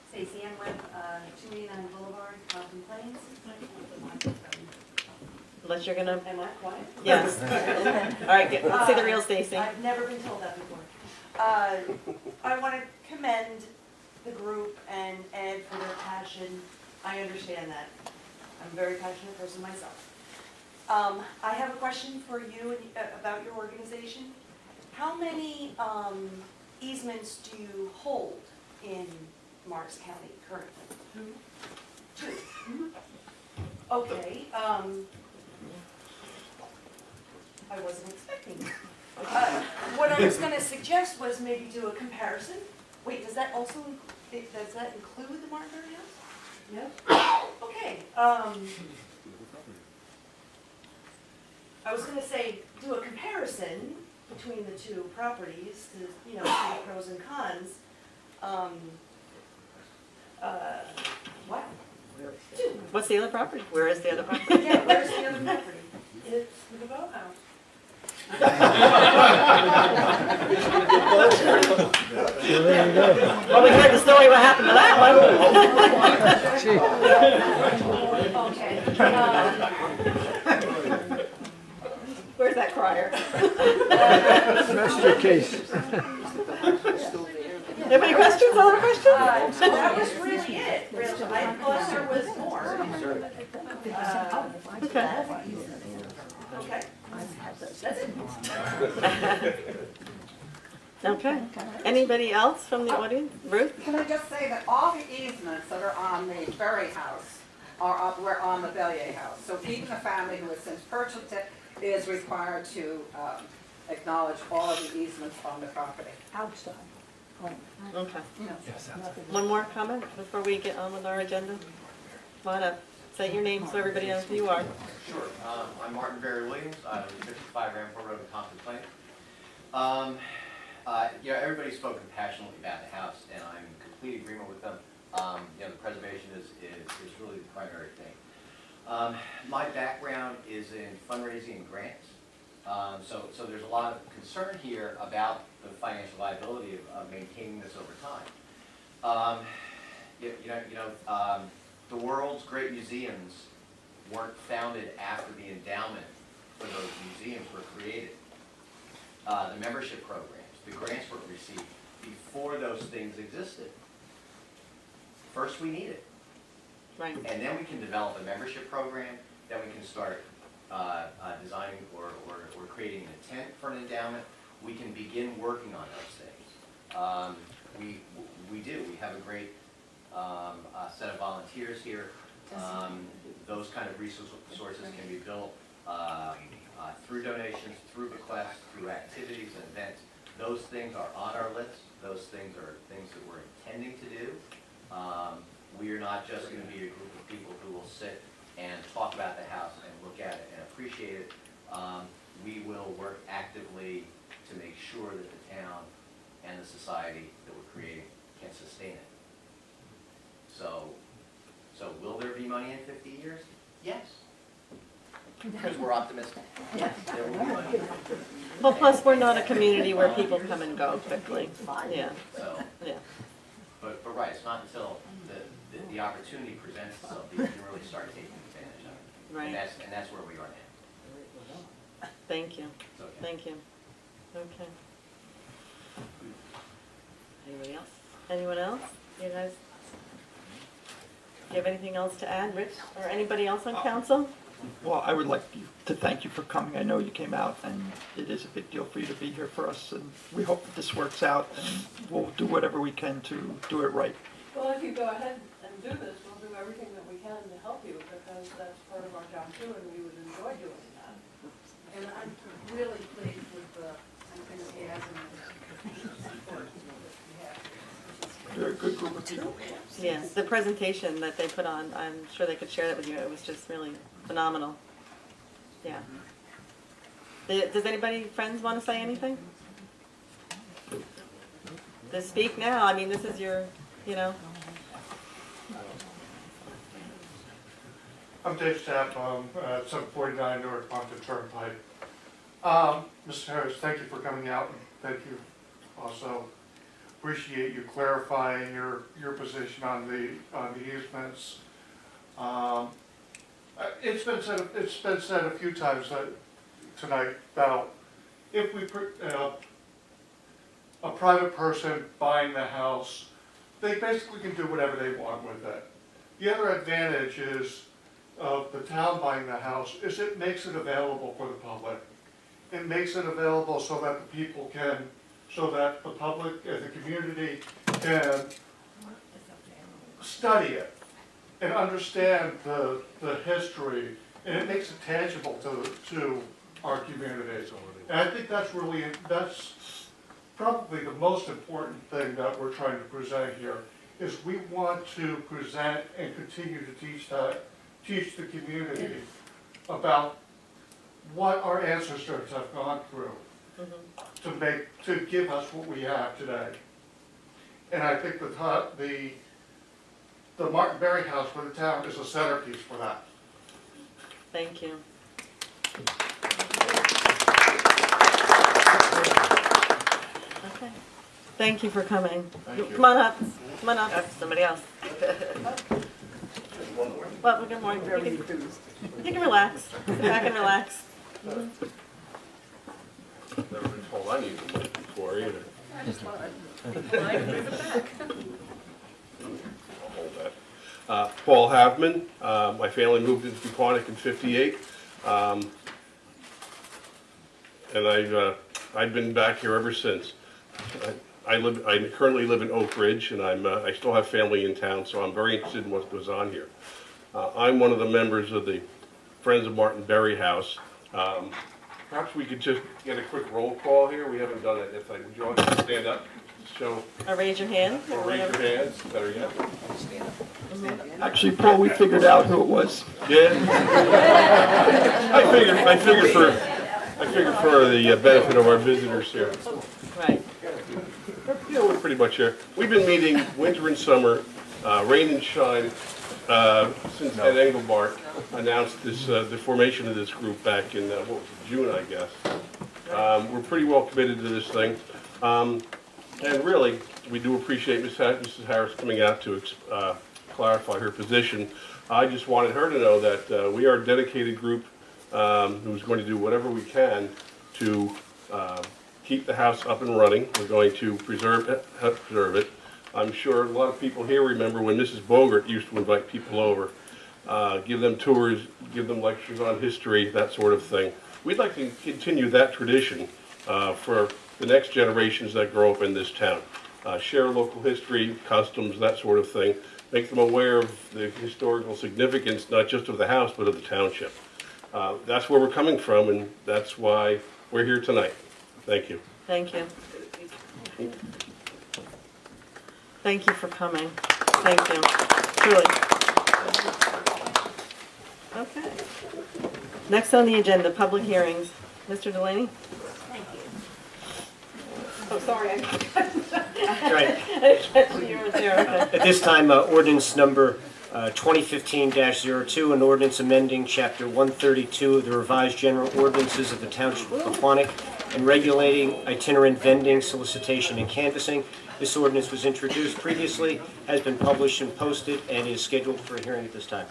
Stacey Ann Webb, 289 Boulevard, Compton Plains. Unless you're gonna, Am I quiet? yes. All right, let's see the real Stacy. I've never been told that before. I want to commend the group and Ed for their passion. I understand that. I'm a very passionate person myself. I have a question for you about your organization. How many easements do you hold in Morris County currently? Two. Okay. I wasn't expecting that. What I was going to suggest was maybe do a comparison. Wait, does that include the Marbury House? Yes. Okay. I was going to say do a comparison between the two properties to see the pros and cons. What? Two. What's the other property? Where is the other property? Yeah, where's the other property? It's the DeVoe house. Well, we heard the story what happened to that one. Okay. Where's that crier? Rest your case. Any questions, other questions? That was really it, really. I thought there was more. Okay. Okay. That's it. Okay. Anybody else from the audience? Ruth? Can I just say that all the easements that are on the Berry house were on the Bellier house. So even the family who has since purchased it is required to acknowledge all of the easements on the property. Outside. Okay. One more comment before we get on with our agenda? Come on up. Say your name so everybody knows who you are. Sure. I'm Martin Barry Williams. I live at 55 Rampart Road in Compton Plain. Everybody's spoken passionately about the house, and I'm in complete agreement with them. The preservation is really the primary thing. My background is in fundraising and grants, so there's a lot of concern here about the financial liability of maintaining this over time. The world's great museums weren't founded after the endowment for those museums were created. The membership programs, the grants were received before those things existed. First we need it. Right. And then we can develop a membership program, then we can start designing or creating an intent for an endowment. We can begin working on those things. We have a great set of volunteers here. Those kind of resources can be built through donations, through bequests, through activities and events. Those things are on our list. Those things are things that we're intending to do. We are not just going to be a group of people who will sit and talk about the house and look at it and appreciate it. We will work actively to make sure that the town and the society that we're creating can sustain it. So will there be money in 50 years? Yes. Because we're optimistic. Yes, there will be money. Well, plus we're not a community where people come and go quickly. Yeah. So, yeah. But right, it's not until the opportunity presents itself that you can really start taking advantage of it. Right. And that's where we are now. Thank you. It's okay. Thank you. Okay. Anybody else? Anyone else? You guys? Do you have anything else to add, Rich, or anybody else on council? Well, I would like to thank you for coming. I know you came out, and it is a big deal for you to be here for us, and we hope that this works out, and we'll do whatever we can to do it right. Well, if you go ahead and do this, we'll do everything that we can to help you, because that's part of our job too, and we would enjoy doing that. And I'm really pleased with the enthusiasm and support we have. You're a good group of people. Yeah, the presentation that they put on, I'm sure they could share that with you. It was just really phenomenal. Yeah. Does anybody, friends, want to say anything? To speak now. I mean, this is your, I'm Dave Stapp, 749 North Ponton Turnpike. Mr. Harris, thank you for coming out, and thank you also. Appreciate you clarifying your position on the easements. It's been said a few times tonight about if we a private person buying the house, they basically can do whatever they want with it. The other advantage is of the town buying the house is it makes it available for the public. It makes it available so that the people can, so that the public and the community can study it and understand the history, and it makes it tangible to our community. And I think that's probably the most important thing that we're trying to present here, is we want to present and continue to teach the community about what our ancestors have gone through to give us what we have today. And I think the Martin Berry House for the town is a centerpiece for that. Thank you. Okay. Thank you for coming. Come on up. Come on up. Somebody else. Well, good morning. You can relax. Sit back and relax. Never been told I needed a mic before either. I just thought I'd Paul Havman. My family moved into Pequannock in '58, and I've been back here ever since. I currently live in Oak Ridge, and I still have family in town, so I'm very interested in what goes on here. I'm one of the members of the Friends of Martin Berry House. Perhaps we could just get a quick roll call here. We haven't done that yet. Would you all like to stand up? Show. Or raise your hand. Or raise your hands. Better yet. Actually, Paul, we figured out who it was. Yeah. I figured for the benefit of our visitors here. Right. Yeah, we're pretty much here. We've been meeting winter and summer, rain and shine, since Ed Engelbart announced this, the formation of this group back in June, I guess. We're pretty well committed to this thing. And really, we do appreciate Mrs. Harris coming out to clarify her position. I just wanted her to know that we are a dedicated group who's going to do whatever we can to keep the house up and running. We're going to preserve it. I'm sure a lot of people here remember when Mrs. Bogart used to invite people over, give them tours, give them lectures on history, that sort of thing. We'd like to continue that tradition for the next generations that grow up in this town. Share local history, customs, that sort of thing. Make them aware of the historical significance, not just of the house, but of the township. That's where we're coming from, and that's why we're here tonight. Thank you. Thank you. Thank you for coming. Thank you. Truly. Okay. Next on the agenda, public hearings. Mr. Delaney? Thank you. Oh, sorry. Right. You were there, okay. At this time, ordinance number 2015-02, an ordinance amending Chapter 132 of the revised general ordinances of the Township of Pequannock and regulating itinerant vending, solicitation, and canvassing. This ordinance was introduced previously, has been published and posted, and is scheduled for a hearing at this time.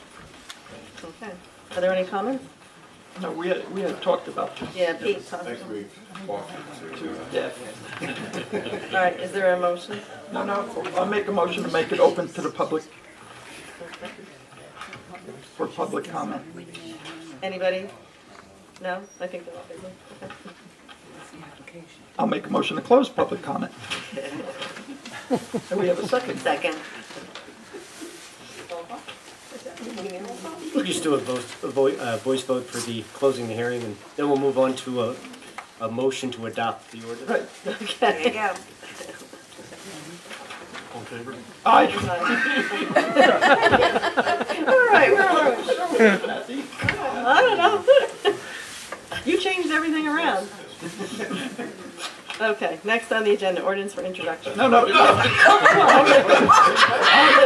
Okay. Are there any comments? No, we had talked about this. Yeah, Pete talked. To death. All right, is there a motion? No, I'll make a motion to make it open to the public for public comment. Anybody? No? I think they're all busy. Okay. I'll make a motion to close public comment. And we have a second. Second. We'll just do a voice vote for the closing the hearing, and then we'll move on to a motion to adopt the ordinance. Right. Okay. There you go. All in favor? Aye. All right, where are we? I don't know. You changed everything around. Okay, next on the agenda, ordinance for introduction. No. I'll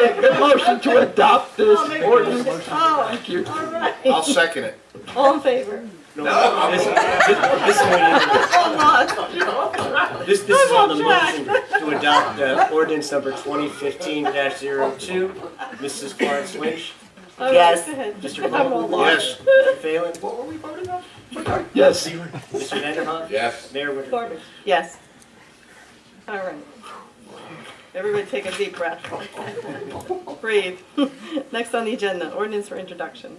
make a motion to adopt this ordinance. Oh, Thank you. all right. I'll second it. All in favor? This is on the motion to adopt ordinance number 2015-02. Mrs. Florence Lynch? Yes. Go ahead. Mr. I'm all Cole? lost. Mr. Phelan? What were we voting on? Yes. Mr. Vanderhoff? Yes. Mayor Whitaker? Corbett? Yes. All right. Everybody take a deep breath. Breathe. Next on the agenda, ordinance for introduction.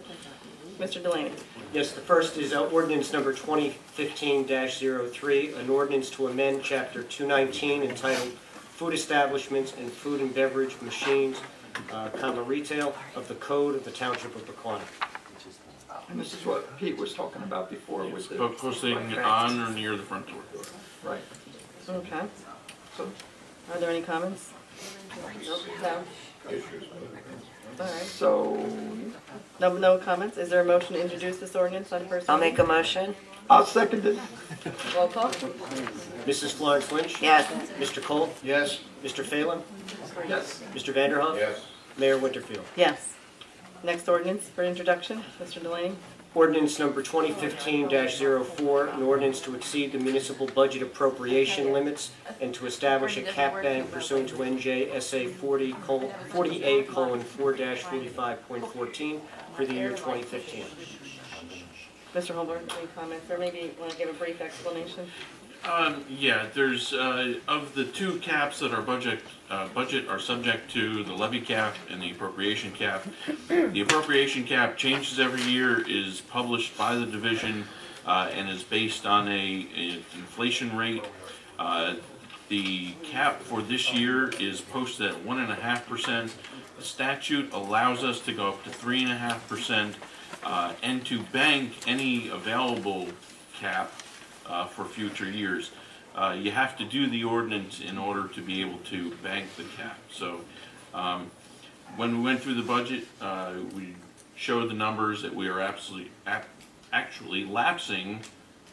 Mr. Delaney. Yes, the first is ordinance number 2015-03, an ordinance to amend Chapter 219 entitled Food Establishments and Food and Beverage Machines, Retail of the Code of the Township of Pequannock. And this is what Pete was talking about before with the... Posting on or near the front door. Right. Okay. Are there any comments? No? All right. So... No comments? Is there a motion to introduce this ordinance on first reading? I'll make a motion. I'll second it. Roll call? Mrs. Florence Lynch? Yes. Mr. Cole? Yes. Mr. Phelan? Yes. Mr. Vanderhoff? Yes. Mayor Winterfield? Yes. Next ordinance for introduction, Mr. Delaney. Ordinance number 2015-04, an ordinance to exceed the municipal budget appropriation limits and to establish a cap bank pursuant to NJSA 40:4-45.14 for the year 2015. Mr. Holborn, any comments, or maybe you want to give a brief explanation? Yeah, there's, of the two caps that our budget are subject to, the levy cap and the appropriation cap. The appropriation cap changes every year, is published by the division, and is based on an inflation rate. The cap for this year is posted at 1.5%. The statute allows us to go up to 3.5%, and to bank any available cap for future years. You have to do the ordinance in order to be able to bank the cap. So when we went through the budget, we showed the numbers that we are actually lapsing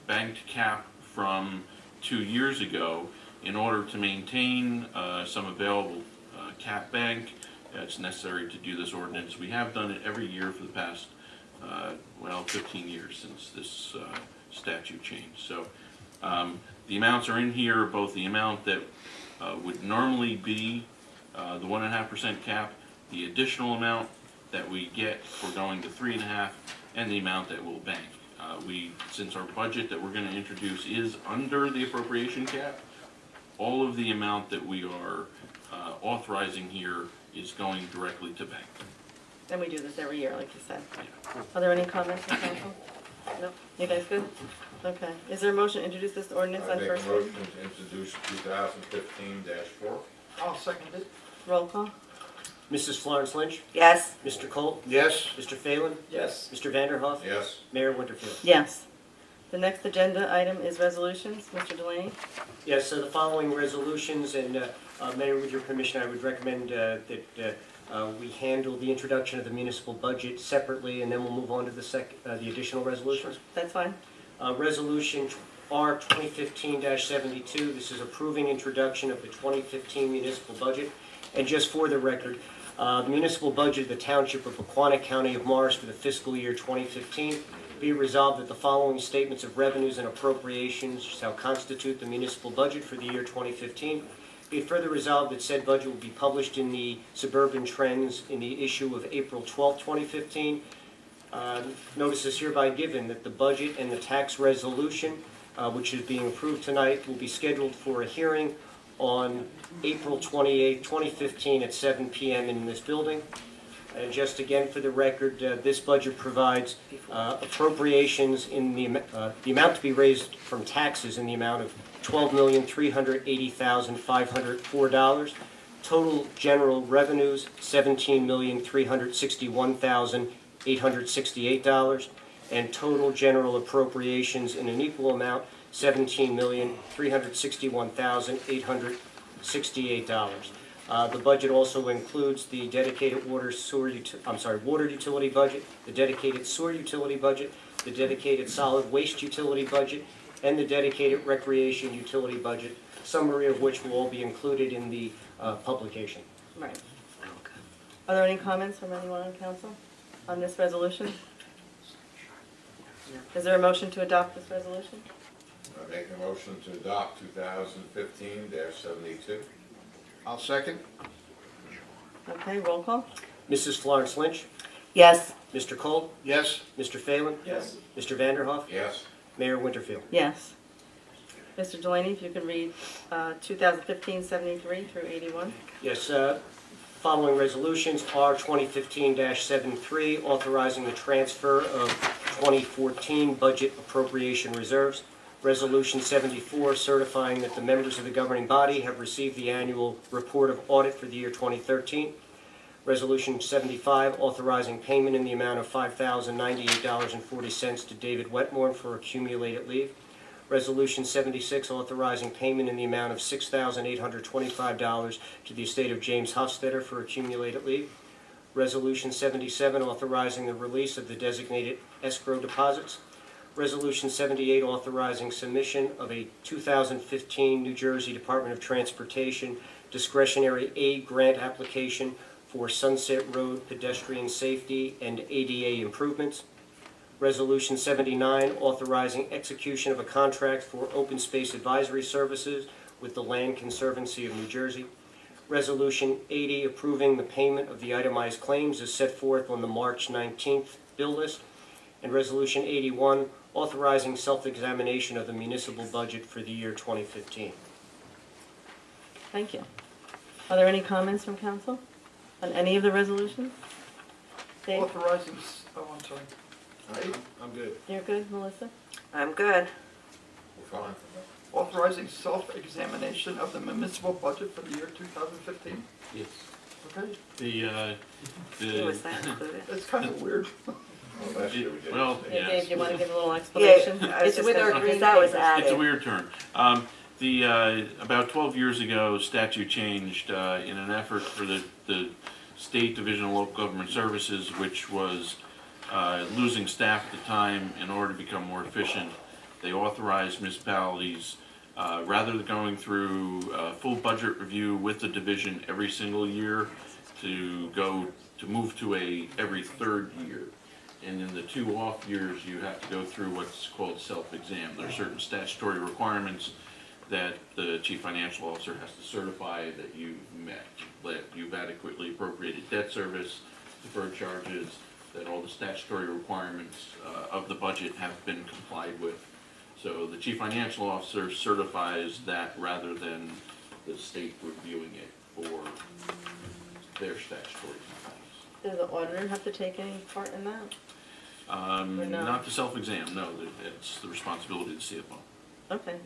banked cap from 2 years ago in order to maintain some available cap bank. It's necessary to do this ordinance. We have done it every year for the past 15 years since this statute changed. So the amounts are in here, both the amount that would normally be the 1.5% cap, the additional amount that we get for going to 3.5%, and the amount that we'll bank. Since our budget that we're going to introduce is under the appropriation cap, all of the amount that we are authorizing here is going directly to bank. And we do this every year, like you said. Are there any comments from council? No? You guys good? Okay. Is there a motion to introduce this ordinance on I make first a reading? motion to introduce 2015-4. I'll second it. Roll call? Mrs. Florence Lynch? Yes. Mr. Colt? Yes. Mr. Phelan? Yes. Mr. Vanderhoff? Yes. Mayor Winterfield? Yes. The next agenda item is resolutions. Mr. Delaney? Yes, so the following resolutions, and Mayor, with your permission, I would recommend that we handle the introduction of the municipal budget separately, and then we'll move on to the additional resolutions. That's fine. Resolution R 2015-72, this is approving introduction of the 2015 municipal budget. And just for the record, the municipal budget of the Township of Pequannock, County of Morris for the fiscal year 2015, be resolved that the following statements of revenues and appropriations shall constitute the municipal budget for the year 2015. Be it further resolved that said budget will be published in the Suburban Trends in the issue of April 12, 2015. Notice is hereby given that the budget and the tax resolution, which is being approved tonight, will be scheduled for a hearing on April 28, 2015 at 7 p.m. in this building. And just again for the record, this budget provides appropriations in the amount to be raised from taxes in the amount of $12,380,504. Total general revenues, $17,361,868. And total general appropriations in an equal amount, $17,361,868. The budget also includes the dedicated water utility budget, the dedicated sewer utility budget, the dedicated solid waste utility budget, and the dedicated recreation utility budget, summary of which will all be included in the publication. Right. Are there any comments from anyone on council on this resolution? Is there a motion to adopt this resolution? I make a motion to adopt 2015-72. I'll second. Okay, roll call? Mrs. Florence Lynch? Yes. Mr. Cole? Yes. Mr. Phelan? Yes. Mr. Vanderhoff? Yes. Mayor Winterfield? Yes. Mr. Delaney, if you could read 2015-73 through 81. Yes, following resolutions are 2015-73, authorizing the transfer of 2014 budget appropriation reserves. Resolution 74, certifying that the members of the governing body have received the annual report of audit for the year 2013. Resolution 75, authorizing payment in the amount of $5,098.40 to David Wetmore for accumulated leave. Resolution 76, authorizing payment in the amount of $6,825 to the estate of James Hofstetter for accumulated leave. Resolution 77, authorizing the release of the designated escrow deposits. Resolution 78, authorizing submission of a 2015 New Jersey Department of Transportation discretionary aid grant application for Sunset Road pedestrian safety and ADA improvements. Resolution 79, authorizing execution of a contract for open space advisory services with the Land Conservancy of New Jersey. Resolution 80, approving the payment of the itemized claims as set forth on the March 19th bill list. and Resolution 81, authorizing self-examination of the municipal budget for the year 2015. Thank you. Are there any comments from council on any of the resolutions? Dave, Authorizing, oh, I'm sorry. I'm good. you're good, Melissa? I'm good. We're fine. Authorizing self-examination of the municipal budget for the year 2015. Yes. Okay, Was that included? it's kind of weird. Well, last year we did. Well, Hey, yes. Dave, do you want to give a little explanation? I was It's just with gonna- our green that was papers. added. It's a weird term. About 12 years ago, statute changed in an effort for the State Division of Local Government Services, which was losing staff at the time. In order to become more efficient, they authorized municipalities, rather than going through a full budget review with the division every single year, to move to a every third year. And in the 2 off years, you have to go through what's called self-exam. There are certain statutory requirements that the chief financial officer has to certify that you've met, that you've adequately appropriated debt service, deferred charges, that all the statutory requirements of the budget have been complied with. So the chief financial officer certifies that rather than the state reviewing it for their statutory compliance. Does the auditor have to take any part in that? Or no? Not the self-exam, no, it's the responsibility of the CFO. Okay.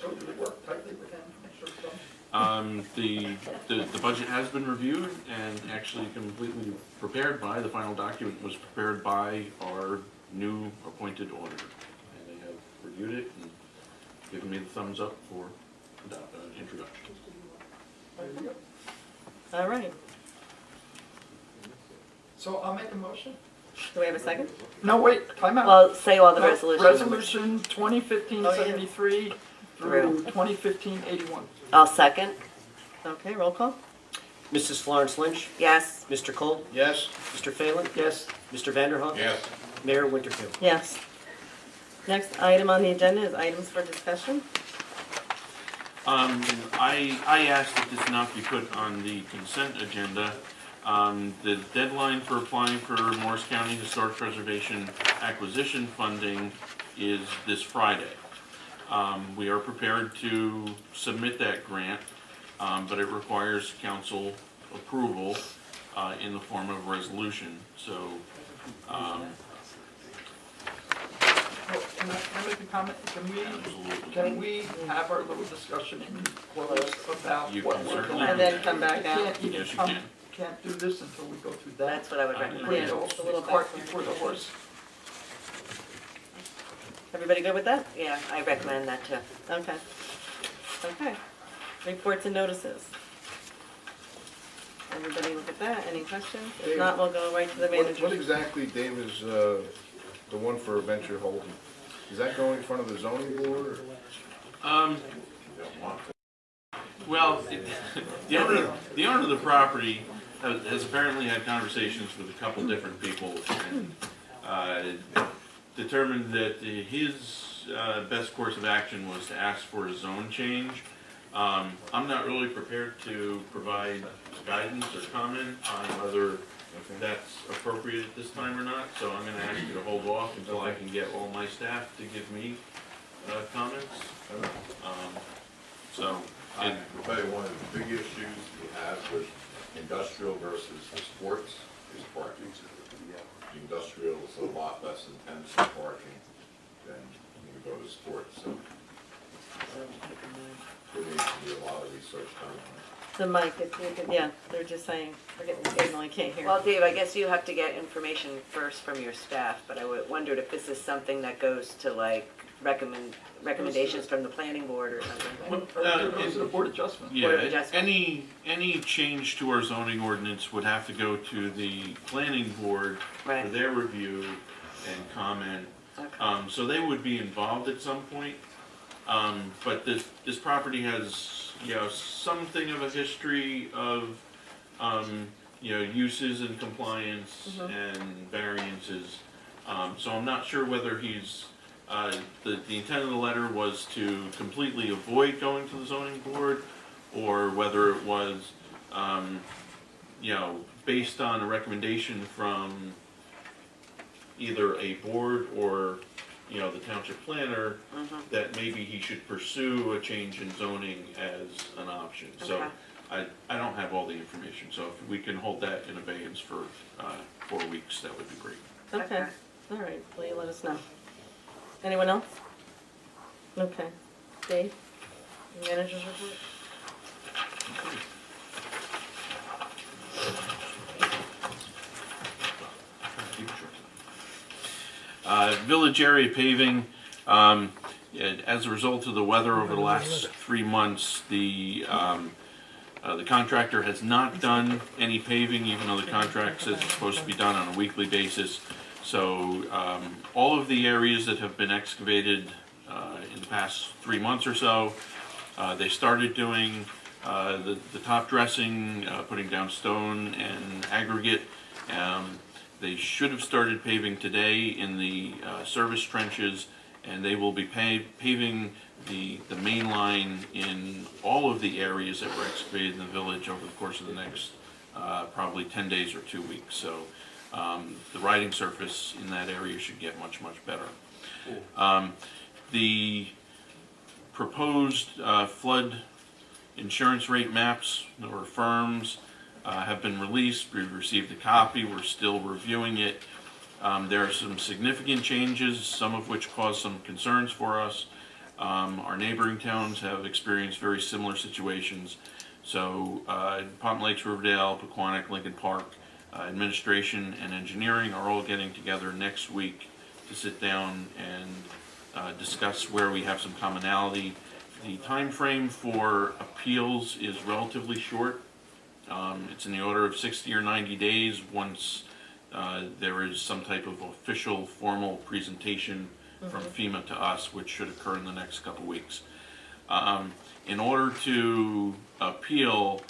So do we work tightly with them to make sure it's done? The budget has been reviewed and actually completely prepared by, the final document was prepared by our new appointed auditor. And they have reviewed it and given me the thumbs up for introduction. There you go. All right. So I'll make a motion. Do we have a second? No, wait, time out. Well, say all the No, resolutions. Resolution 2015-73 through 2015-81. I'll second. Okay, roll call? Mrs. Florence Lynch? Yes. Mr. Cole? Yes? Mr. Phelan? Yes. Mr. Vanderhook? Yes. Mayor Winterfield? Yes. Next item on the agenda is items for discussion. I asked that this not be put on the consent agenda. The deadline for applying for Morris County Historic Preservation Acquisition Funding is this Friday. We are prepared to submit that grant, but it requires council approval in the form of a resolution. So, Can I make a comment? Can we have our little discussion in close about You what can we're certainly doing? And then come back We out. can't even Yes, you can. can't do this until we go through that. That's what I would Put recommend. the Yeah, whole just a little cart background. before the horse. Everybody good with that? Yeah, I recommend that too. Okay. Okay. Reports and notices. Everybody look at that. Any questions? If Dave, not, we'll go right to the What manager. exactly, Dave, is the one for Venture Holding? Is that going in front of the zoning board? Well, the owner of the property has apparently had conversations with a couple different people and determined that his best course of action was to ask for a zone change. I'm not really prepared to provide guidance or comment on whether that's appropriate at this time or not, so I'm gonna ask you to hold off until I can get all my staff to give me comments. I will tell you, one of the big issues we have with industrial versus sports is parking. The industrial is a lot less intense in parking than when you go to sports, so there needs to be a lot of research done on it. The mic, if you could, yeah, they're just saying, we're getting the signal, I can't hear. Well, Dave, I guess you have to get information first from your staff, but I wondered if this is something that goes to like recommendations from the planning board or something. Goes to the board adjustment. Yeah, Board of Adjustment. any change to our zoning ordinance would have to go to the planning board for Right. their review and comment. Okay. So they would be involved at some point. But this property has, something of a history of, uses and compliance and variances. So I'm not sure whether he's, the intent of the letter was to completely avoid going to the zoning board, or whether it was, based on a recommendation from either a board or, you know, the township planner, that maybe he should pursue a change in zoning as an option. So I don't have all the information, so if we can hold that in abeyance for 4 weeks, that would be great. Okay, all right, will you let us know? Anyone else? Okay, Dave, manager's report? Village area paving, as a result of the weather over the last 3 months, the contractor has not done any paving, even though the contract says it's supposed to be done on a weekly basis. So all of the areas that have been excavated in the past 3 months or so, they started doing the top dressing, putting down stone and aggregate. They should have started paving today in the service trenches, and they will be paving the main line in all of the areas that were excavated in the village over the course of the next probably 10 days or 2 weeks. So the riding surface in that area should get much, much better. The proposed flood insurance rate maps or firms have been released. We've received a copy. We're still reviewing it. There are some significant changes, some of which cause some concerns for us. Our neighboring towns have experienced very similar situations. So Palm Lakes, Riverdale, Pequannock, Lincoln Park, administration and engineering are all getting together next week to sit down and discuss where we have some commonality. The time frame for appeals is relatively short. It's in the order of 60 or 90 days once there is some type of official formal presentation from FEMA to us, which should occur in the next couple weeks. In order to appeal,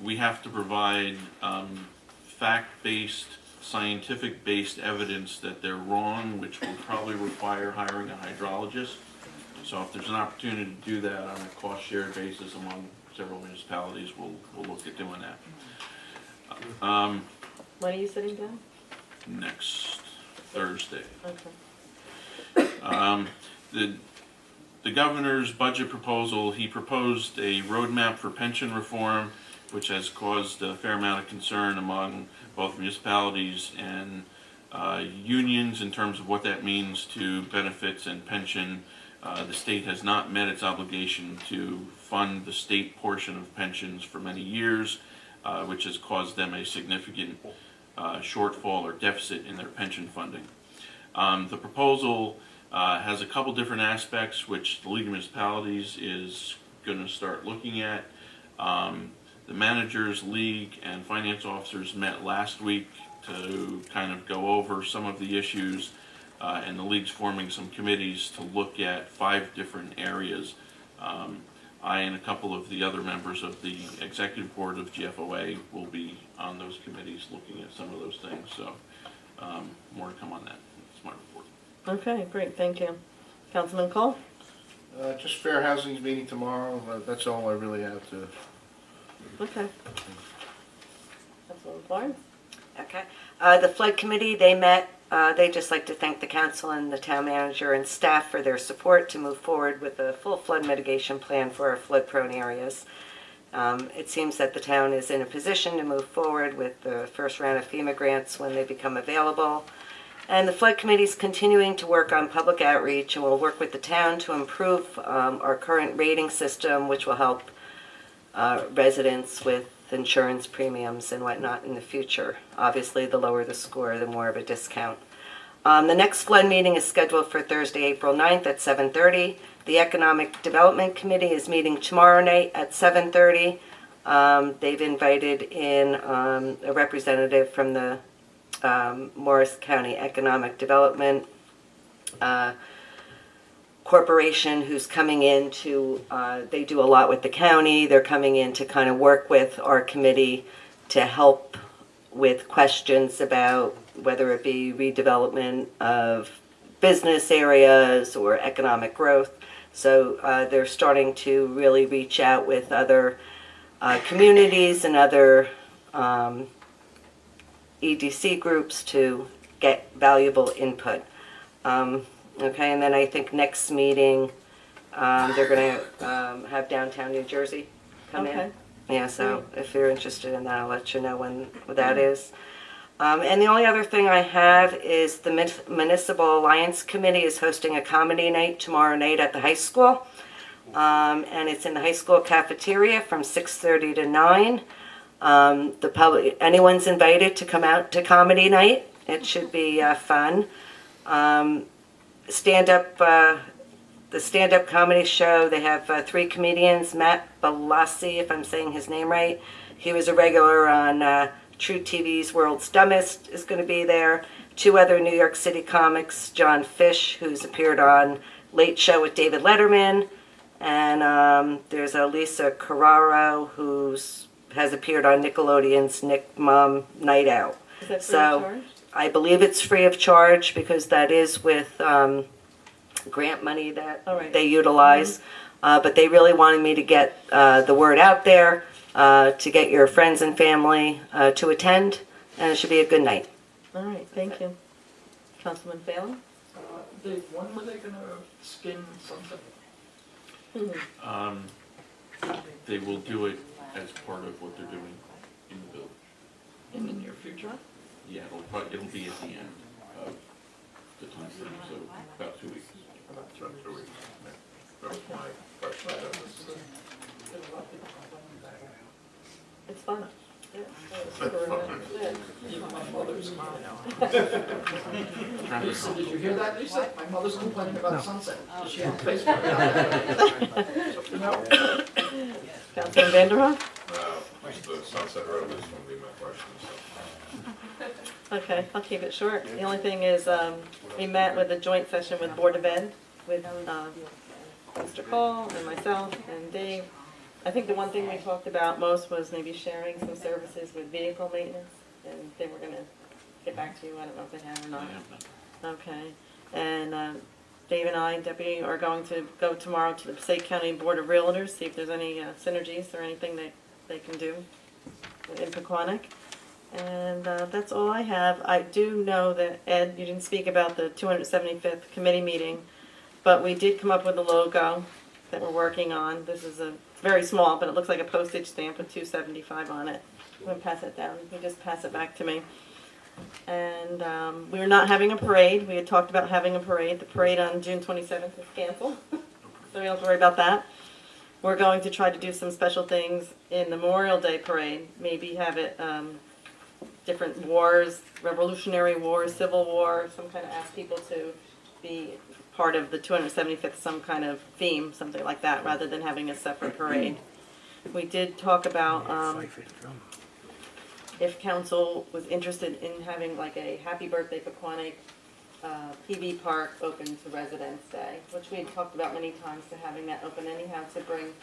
we have to provide fact-based, scientific-based evidence that they're wrong, which will probably require hiring a hydrologist. So if there's an opportunity to do that on a cost-shared basis among several municipalities, we'll look at doing that. When are you sitting down? Next Thursday. Okay. The governor's budget proposal, he proposed a roadmap for pension reform, which has caused a fair amount of concern among both municipalities and unions in terms of what that means to benefits and pension. The state has not met its obligation to fund the state portion of pensions for many years, which has caused them a significant shortfall or deficit in their pension funding. The proposal has a couple different aspects which the League of Municipalities is going to start looking at. The Managers League and finance officers met last week to kind of go over some of the issues, and the League's forming some committees to look at 5 different areas. I and a couple of the other members of the executive board of GFOA will be on those committees looking at some of those things. So more to come on that. That's my report. Okay, great, thank you. Councilman Cole? Just Fair Housing's meeting tomorrow. That's all I really have to. Okay. Councilman Florence? Okay. The flood committee, they met. They'd just like to thank the council and the town manager and staff for their support to move forward with a full flood mitigation plan for our flood-prone areas. It seems that the town is in a position to move forward with the first round of FEMA grants when they become available. And the flood committee is continuing to work on public outreach and will work with the town to improve our current rating system, which will help residents with insurance premiums and whatnot in the future. Obviously, the lower the score, the more of a discount. The next flood meeting is scheduled for Thursday, April 9th at 7:30. The Economic Development Committee is meeting tomorrow night at 7:30. They've invited in a representative from the Morris County Economic Development Corporation who's coming in to, they do a lot with the county. They're coming in to kind of work with our committee to help with questions about whether it be redevelopment of business areas or economic growth. So they're starting to really reach out with other communities and other EDC groups to get valuable input. Okay, and then I think next meeting, they're going to have downtown New Jersey come in. Okay. Yeah, so if you're interested in that, I'll let you know when that is. And the only other thing I have is the Municipal Alliance Committee is hosting a comedy night tomorrow night at the high school. And it's in the high school cafeteria from 6:30 to 9. The public, anyone's invited to come out to comedy night. It should be fun. The stand-up comedy show, they have 3 comedians. Matt Balassi, if I'm saying his name right. He was a regular on True TV's World's Dumbest, is going to be there. 2 other New York City comics, John Fish, who's appeared on Late Show with David Letterman, and there's Lisa Carraro, has appeared on Nickelodeon's Nick Mom Night Out. Is that free of charge? I believe it's free of charge because that is with grant money that they utilize. But they really wanted me to get the word out there, to get your friends and family to attend, and it should be a good night. All right, thank you. Councilman Phelan? Dave, when were they gonna skin Sunset? They will do it as part of what they're doing in the village. In the near future? Yeah, it'll be at the end of the time frame, so about 2 weeks. About 2 weeks. That was my question. It's fun. Yeah. Even my mother's Lisa, did you hear that, Lisa? My mother's complaining about Sunset. Is she on Facebook? Councilman Vanderhoff? The Sunset Road is going to be my question, so. Okay, I'll keep it short. The only thing is, we met with a joint session with Board of Ed, with Mr. Cole and myself and Dave. I think the one thing we talked about most was maybe sharing some services with vehicle maintenance, and they were gonna get back to you. I don't know if they have or not. Okay, and Dave and I, Deputy, are going to go tomorrow to the Passaic County Board of Realtors, see if there's any synergies or anything that they can do in Pequannock. And that's all I have. I do know that, Ed, you didn't speak about the 275th committee meeting, but we did come up with a logo that we're working on. This is very small, but it looks like a postage stamp with 275 on it. I'm going to pass it down. You can just pass it back to me. And we're not having a parade. We had talked about having a parade. The parade on June 27th is canceled, so we don't have to worry about that. We're going to try to do some special things in the Memorial Day parade. Maybe have it different wars, Revolutionary War, Civil War, some kind of ask people to be part of the 275th, some kind of theme, something like that, rather than having a separate parade. We did talk about if council was interested in having like a Happy Birthday Pequannock PV park open to Residents Day, which we had talked about many times, to having that open anyhow to bring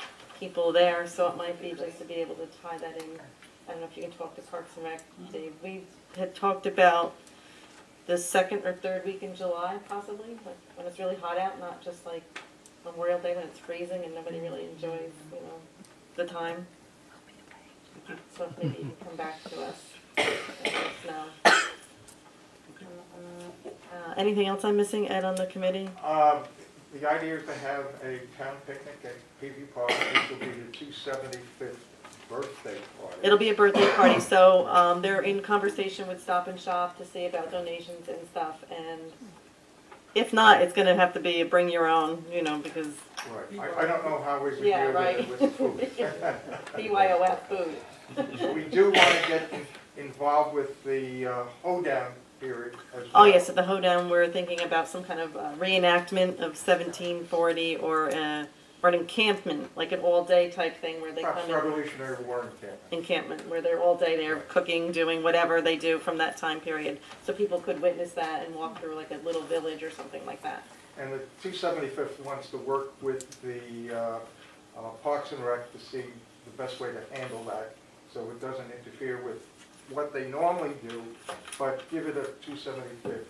people there. So it might be just to be able to tie that in. I don't know if you can talk to Parks and Rec, Dave. We had talked about the 2nd or 3rd week in July, possibly, like when it's really hot out, not just like Memorial Day when it's freezing and nobody really enjoys, the time. So if maybe you can come back to us and let us know. Anything else I'm missing, Ed, on the committee? The idea is to have a town picnic at PV Park, which will be the 275th birthday party. It'll be a birthday party, so they're in conversation with Stop and Shop to see about donations and stuff, and if not, it's gonna have to be a bring your own, because... Right, I don't know how we would Yeah, deal right. with it with food. BYOF food. We do want to get involved with the hoedown period as well. Oh, yes, at the hoedown, we're thinking about some kind of reenactment of 1740 or an encampment, like an all-day type thing where they Perhaps come in. Revolutionary War Encampment, where they're all day there cooking, doing whatever they do from that time period. So people could witness that and walk through like a little village or something like that. And the 275th wants to work with the Parks and Rec to see the best way to handle that, so it doesn't interfere with what they normally do, but give it a 275th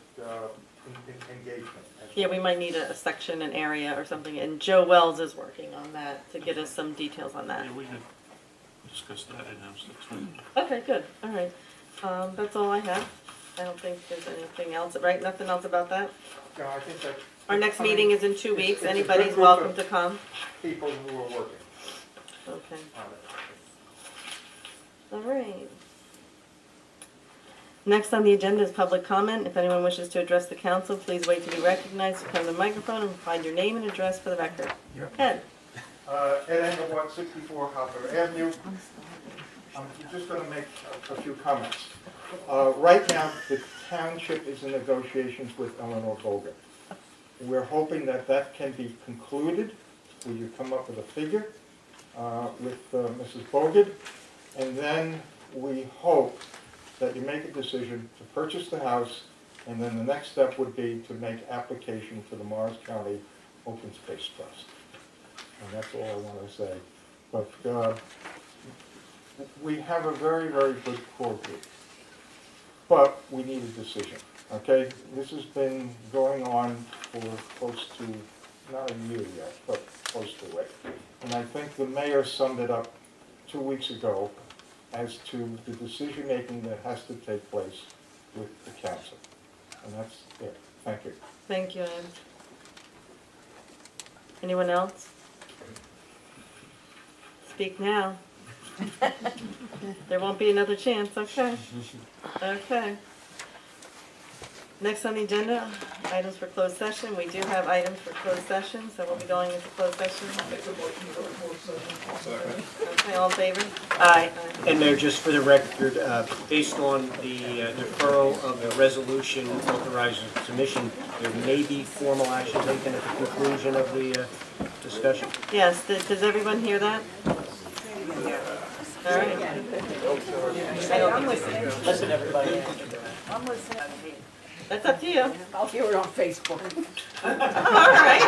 engagement. Yeah, we might need a section, an area or something, and Joe Wells is working on that to get us some details on that. Yeah, we can discuss that in-house next week. Okay, good, all right. That's all I have. I don't think there's anything else, right? Nothing else about that? No, I think that. Our next I mean, meeting is in 2 it's- weeks. it's a good Anybody's group welcome of to come. People who are working Okay. on it. All right. Next on the agenda is public comment. If anyone wishes to address the council, please wait to be recognized to come to the microphone and provide your name and address for the record. Ed? Ed Engelbart, 64 Hopper Avenue. I'm just going to make a few comments. Right now, the township is in negotiations with Eleanor Bogan. We're hoping that that can be concluded. Will you come up with a figure with Mrs. Bogan? And then we hope that you make a decision to purchase the house, and then the next step would be to make application to the Morris County Open Space Trust. And that's all I want to say. But we have a very, very good core group. But we need a decision, okay? This has been going on for close to, not a year yet, but close to it. And I think the mayor summed it up 2 weeks ago as to the decision-making that has to take place with the council. And that's it. Thank you. Thank you, Ed. Anyone else? Speak now. There won't be another chance, okay? Okay. Next on the agenda, items for closed session. We do have items for closed session, so we'll be going into closed session. Okay, all in favor? Aye. And Mayor, just for the record, based on the deferral of the resolution authorizing submission, there may be formal action taken at the conclusion of the discussion. Yes, does everyone hear that? All right. I'm listening. Listen, everybody. I'm listening. That's up to you. I'll hear it on Facebook. All right.